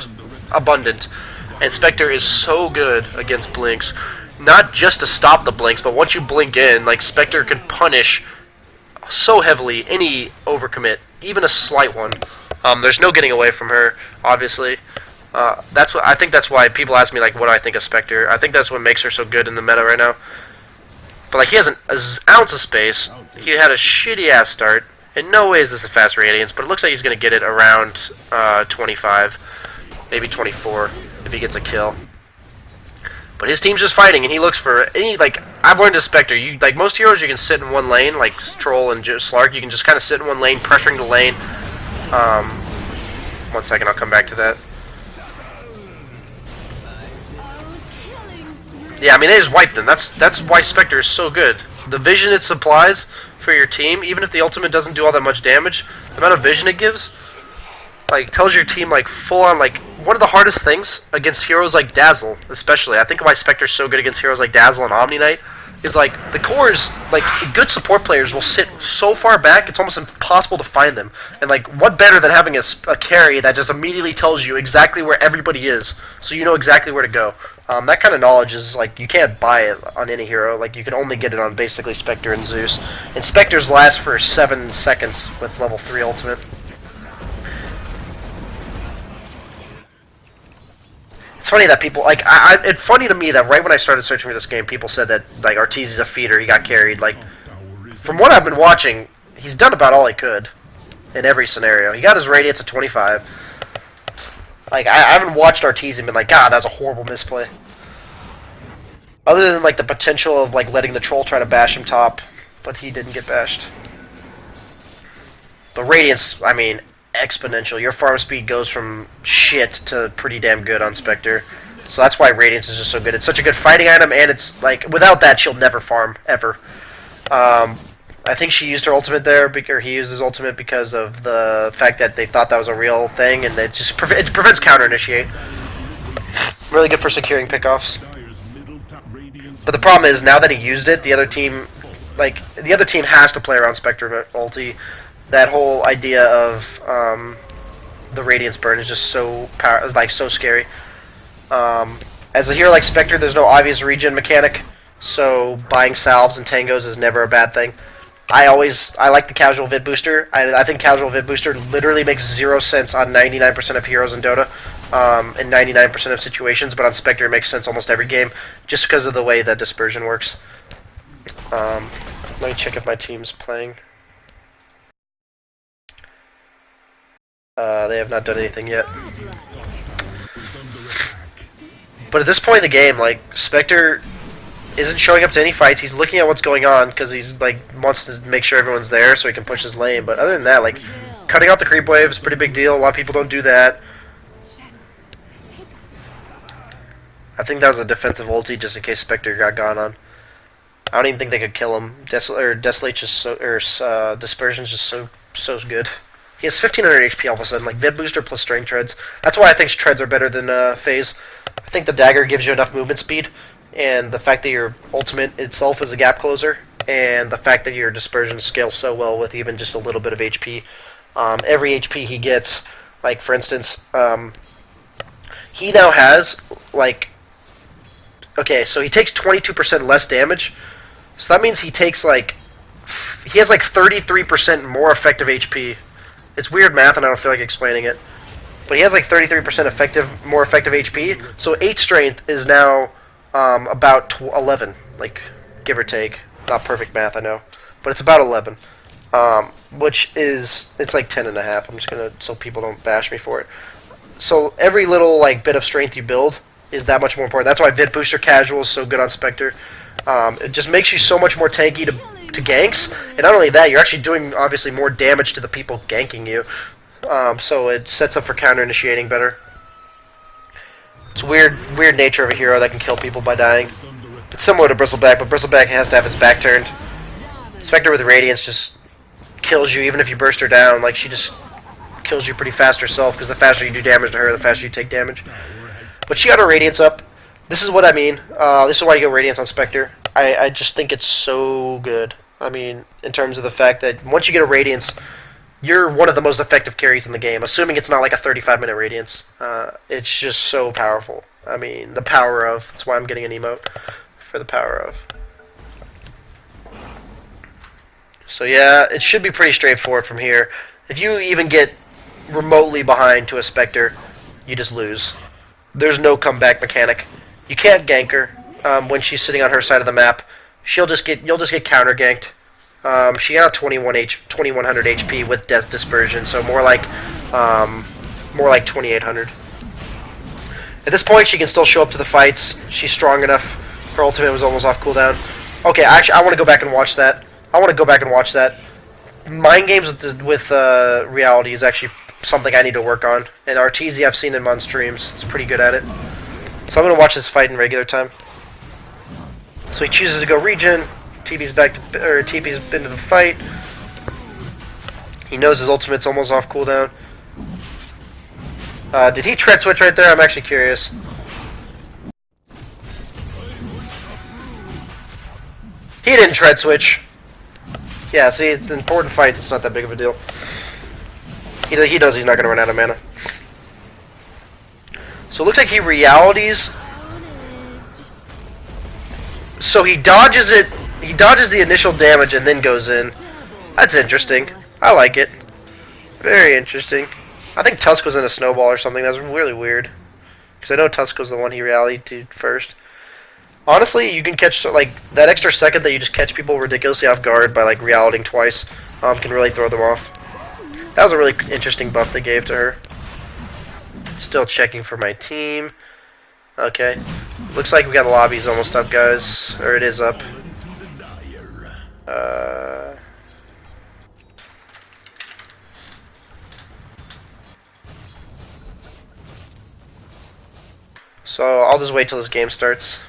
abundant, and Spectre is so good against blinks. Not just to stop the blinks, but once you blink in, like Spectre can punish so heavily any overcommit, even a slight one. There's no getting away from her, obviously. That's what I think. That's why people ask me like, what do I think of Spectre? I think that's what makes her so good in the meta right now. But like, he has an ounce of space. He had a shitty ass start. In no way is this a fast Radiance, but it looks like he's gonna get it around 25, maybe 24 if he gets a kill. But his team's just fighting, and he looks for any, like, I've learned as Spectre, you, like, most heroes you can sit in one lane, like Troll and Slark, you can just kind of sit in one lane, pressuring the lane. 1 second, I'll come back to that. Yeah, I mean, they just wipe them. That's why Spectre is so good. The vision it supplies for your team, even if the ultimate doesn't do all that much damage, the amount of vision it gives, like, tells your team, like, full on, like, one of the hardest things against heroes like Dazzle, especially. I think why Spectre's so good against heroes like Dazzle and Omni Knight is, like, the cores, like, good support players will sit so far back, it's almost impossible to find them. And, like, what better than having a carry that just immediately tells you exactly where everybody is, so you know exactly where to go. That kind of knowledge is, like, you can't buy it on any hero. Like, you can only get it on basically Spectre and Zeus. And Spectre's last for 7 seconds with level 3 ultimate. It's funny that people, like, it's funny to me that right when I started searching for this game, people said that, like, Arteezy's a feeder, he got carried. Like, from what I've been watching, he's done about all he could in every scenario. He got his Radiance at 25. Like, I haven't watched Arteezy and been like, God, that was a horrible misplay. Other than, like, the potential of, like, letting the Troll try to bash him top, but he didn't get bashed. But Radiance, I mean, exponential. Your farm speed goes from shit to pretty damn good on Spectre. So that's why Radiance is just so good. It's such a good fighting item, and it's like without that she'll never farm ever. I think she used her ultimate there, or he used his ultimate because of the fact that they thought that was a real thing, and it just it prevents counter initiate. Really good for securing pickoffs. But the problem is now that he used it, the other team has to play around Spectre ulti. That whole idea of the Radiance burn is just so so scary. As a hero like Spectre, there's no obvious regen mechanic, so buying salves and tangos is never a bad thing. I like the casual vid booster. I think casual vid booster literally makes 0 sense on 99% of heroes in Dota, in 99% of situations, but on Spectre it makes sense almost every game, just because of the way that dispersion works. Let me check if my team's playing. They have not done anything yet. But at this point in the game, like, Spectre isn't showing up to any fights. He's looking at what's going on because he's like wants to make sure everyone's there so he can push his lane. But other than that, like, cutting out the creep wave is a pretty big deal. A lot of people don't do that. I think that was a defensive ulti just in case Spectre got gone on. I don't even think they could kill him. Desolate just Dispersion's just so good. He has 1500 HP all of a sudden, like Vid Booster plus Strength Treads. That's why I think Treads are better than Phase. I think the Dagger gives you enough movement speed, and the fact that your ultimate itself is a gap closer, and the fact that your Dispersion scales so well with even just a little bit of HP. Every HP he gets, like for instance, he now has like, okay, so he takes 22% less damage, so that means he takes like, he has like 33% more effective HP. It's weird math and I don't feel like explaining it. But he has like 33% more effective HP, so 8 strength is now about 11, like, give or take. Not perfect math, I know. But it's about 11. Which is, it's like 10 and a half. I'm just gonna, so people don't bash me for it. So every little like bit of strength you build is that much more important. That's why Vid Booster Casual is so good on Spectre. It just makes you so much more tanky to ganks, and not only that, you're actually doing obviously more damage to the people ganking you. So it sets up for counter initiating better. It's weird nature of a hero that can kill people by dying. It's similar to Bristleback, but Bristleback has to have his back turned. Spectre with Radiance just kills you even if you burst her down. Like, she just kills you pretty fast herself, because the faster you do damage to her, the faster you take damage. But she got her Radiance up. This is what I mean. This is why you get Radiance on Spectre. I just think it's so good. I mean, in terms of the fact that once you get a Radiance, you're one of the most effective carries in the game, assuming it's not like a 35-minute Radiance. It's just so powerful. I mean, the power of. That's why I'm getting an emote for the power of. So yeah, it should be pretty straightforward from here. If you even get remotely behind to a Spectre, you just lose. There's no comeback mechanic. You can't gank her when she's sitting on her side of the map. You'll just get counter ganked. She got 2100 HP with Death Dispersion, so more like 2800. At this point, she can still show up to the fights. She's strong enough. Her ultimate was almost off cooldown. Okay, actually, I want to go back and watch that. Mind games with reality is actually something I need to work on. And Arteezy, I've seen him on streams. He's pretty good at it. So I'm gonna watch this fight in regular time. So he chooses to go regen. TP's into the fight. He knows his ultimate's almost off cooldown. Did he tread switch right there? I'm actually curious. He didn't tread switch. Yeah, see, it's important fights. It's not that big of a deal. He knows he's not going to run out of mana. So it looks like he realities. So he dodges it. He dodges the initial damage and then goes in. That's interesting. I like it. Very interesting. I think Tusk was in a snowball or something. That's really weird. Because I know Tusk was the one he rallied to first. Honestly, you can catch, like, that extra second that you just catch people ridiculously off guard by, like, realitying twice can really throw them off. That was a really interesting buff they gave to her. Still checking for my team. Okay. Looks like we got the lobbies almost up, guys. Or it is up. So I'll just wait till this game starts.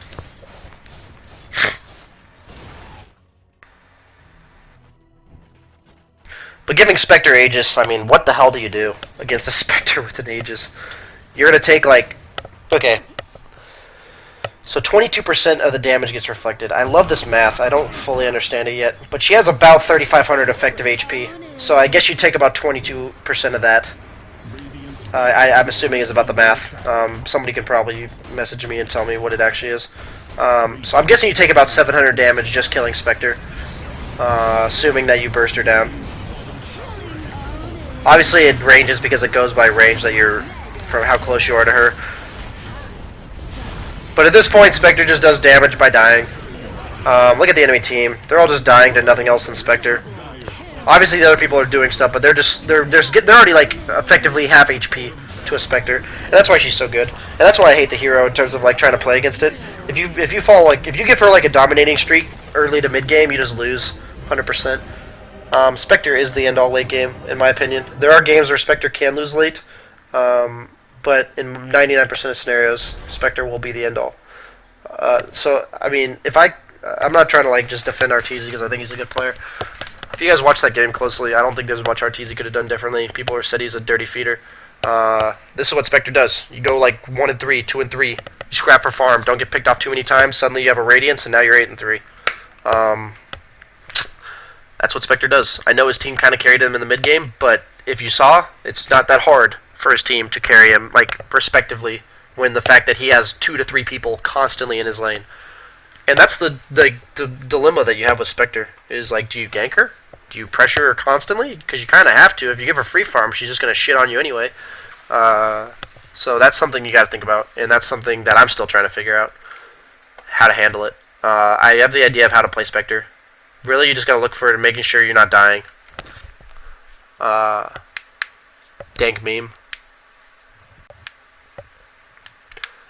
But giving Spectre Aegis, I mean, what the hell do you do against a Spectre with an Aegis? You're going to take, like... Okay. So 22% of the damage gets reflected. I love this math. I don't fully understand it yet. But she has about 3,500 effective HP. So I guess you take about 22% of that. I'm assuming is about the math. Somebody can probably message me and tell me what it actually is. So I'm guessing you take about 700 damage just killing Spectre. Assuming that you burst her down. Obviously it ranges because it goes by range that you're from how close you are to her. But at this point, Spectre just does damage by dying. Look at the enemy team; they're all just dying to nothing else than Spectre. Obviously, the other people are doing stuff, but they're already like effectively half HP to a Spectre, and that's why she's so good. And that's why I hate the hero in terms of like trying to play against it. If you give her like a dominating streak early to mid game, you just lose 100%. Spectre is the end-all late game, in my opinion. There are games where Spectre can lose late, but in 99% of scenarios, Spectre will be the end-all. So, I mean, I'm not trying to like just defend Arteezy because I think he's a good player. If you guys watch that game closely, I don't think there's much Arteezy could have done differently. People have said he's a dirty feeder. This is what Spectre does. You go like 1 and 3, 2 and 3. You scrap her farm. Don't get picked off too many times. Suddenly you have a Radiance, and now you're 8 and 3. That's what Spectre does. I know his team kind of carried him in the mid game, but if you saw, it's not that hard for his team to carry him, like, respectively, when the fact that he has 2 to 3 people constantly in his lane. And that's the dilemma that you have with Spectre, is, like, do you gank her? Do you pressure her constantly? Because you kind of have to. If you give her free farm, she's just going to shit on you anyway. So that's something you got to think about, and that's something that I'm still trying to figure out, how to handle it. I have the idea of how to play Spectre. Really, you just gotta look for it and making sure you're not dying. Dank meme.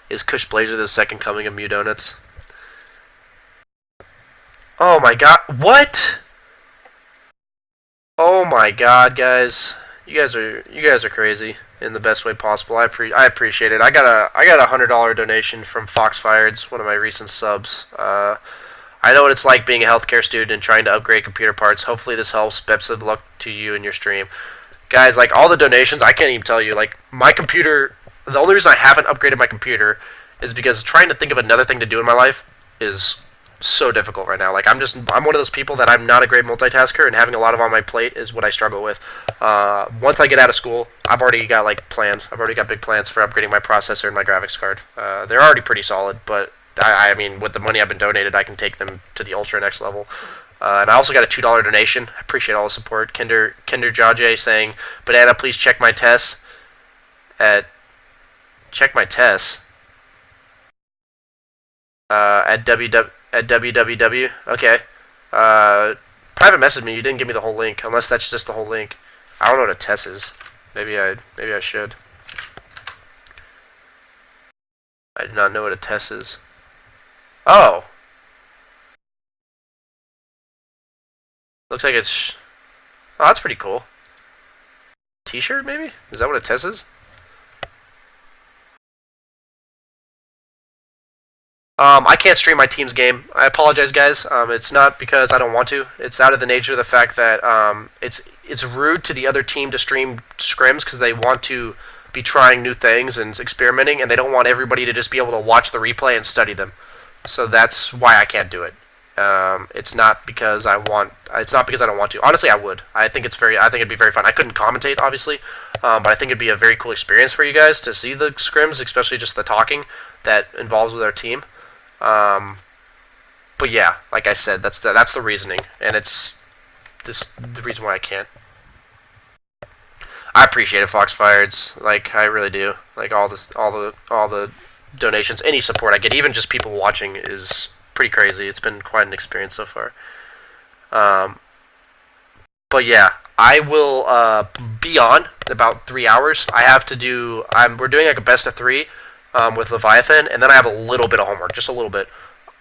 Is Kush Blazer the second coming of Mew Donuts? Oh my god, what? Oh my god, guys. You guys are crazy in the best way possible. I appreciate it. I got a $100 donation from Foxfired's, one of my recent subs. I know what it's like being a healthcare student and trying to upgrade computer parts. Hopefully this helps. Best of luck to you and your stream. Guys, like, all the donations, I can't even tell you. Like, my computer, the only reason I haven't upgraded my computer is because trying to think of another thing to do in my life is so difficult right now. Like, I'm one of those people that I'm not a great multitasker, and having a lot on my plate is what I struggle with. Once I get out of school, I've already got, like, plans. I've already got big plans for upgrading my processor and my graphics card. They're already pretty solid, but I mean, with the money I've been donated, I can take them to the ultra next level. And I also got a $2 donation. I appreciate all the support. Kinder Jaje saying, "Banana, please check my tests." Check my tests. At www. Okay. Private message me. You didn't give me the whole link, unless that's just the whole link. I don't know what a test is. Maybe I should. I do not know what a test is. Oh. Looks like it's... Oh, that's pretty cool. T-shirt, maybe? Is that what a test is? I can't stream my team's game. I apologize, guys. It's not because I don't want to. It's out of the nature of the fact that it's rude to the other team to stream scrims because they want to be trying new things and experimenting, and they don't want everybody to just be able to watch the replay and study them. So that's why I can't do it. It's not because I want. It's not because I don't want to. Honestly, I would. I think it'd be very fun. I couldn't commentate, obviously, but I think it'd be a very cool experience for you guys to see the scrims, especially just the talking that involves with our team. But yeah, like I said, that's the reasoning, and it's just the reason why I can't. I appreciate it, Foxfired's. Like, I really do. Like, all the donations, any support I get, even just people watching, is pretty crazy. It's been quite an experience so far. But yeah, I will be on in about 3 hours. I have to do. We're doing like a best of 3 with Leviathan, and then I have a little bit of homework, just a little bit.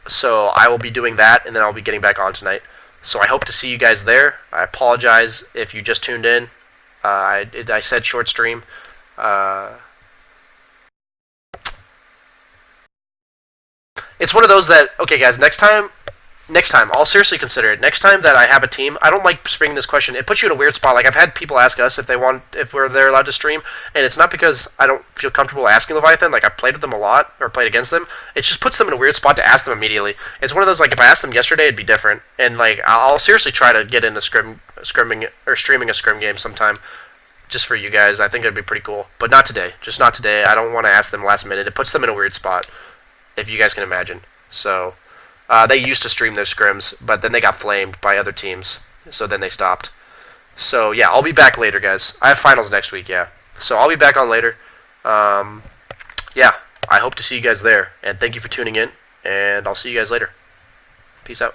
So I will be doing that, and then I'll be getting back on tonight. So I hope to see you guys there. I apologize if you just tuned in. I said short stream. it's one of those that, okay, guys, next time, I'll seriously consider it. Next time that I have a team, I don't like springing this question. It puts you in a weird spot. Like, I've had people ask us if they're allowed to stream, and it's not because I don't feel comfortable asking Leviathan. Like, I've played with them a lot, or played against them. It just puts them in a weird spot to ask them immediately. It's one of those, like, if I asked them yesterday, it'd be different. And, like, I'll seriously try to get into streaming a scrim game sometime, just for you guys. I think it'd be pretty cool. But not today. Just not today. I don't want to ask them last minute. It puts them in a weird spot, if you guys can imagine. So... they used to stream their scrims, but then they got flamed by other teams, so then they stopped. So, yeah, I'll be back later, guys. I have finals next week, yeah. So I'll be back on later. Yeah, I hope to see you guys there, and thank you for tuning in, and I'll see you guys later. Peace out.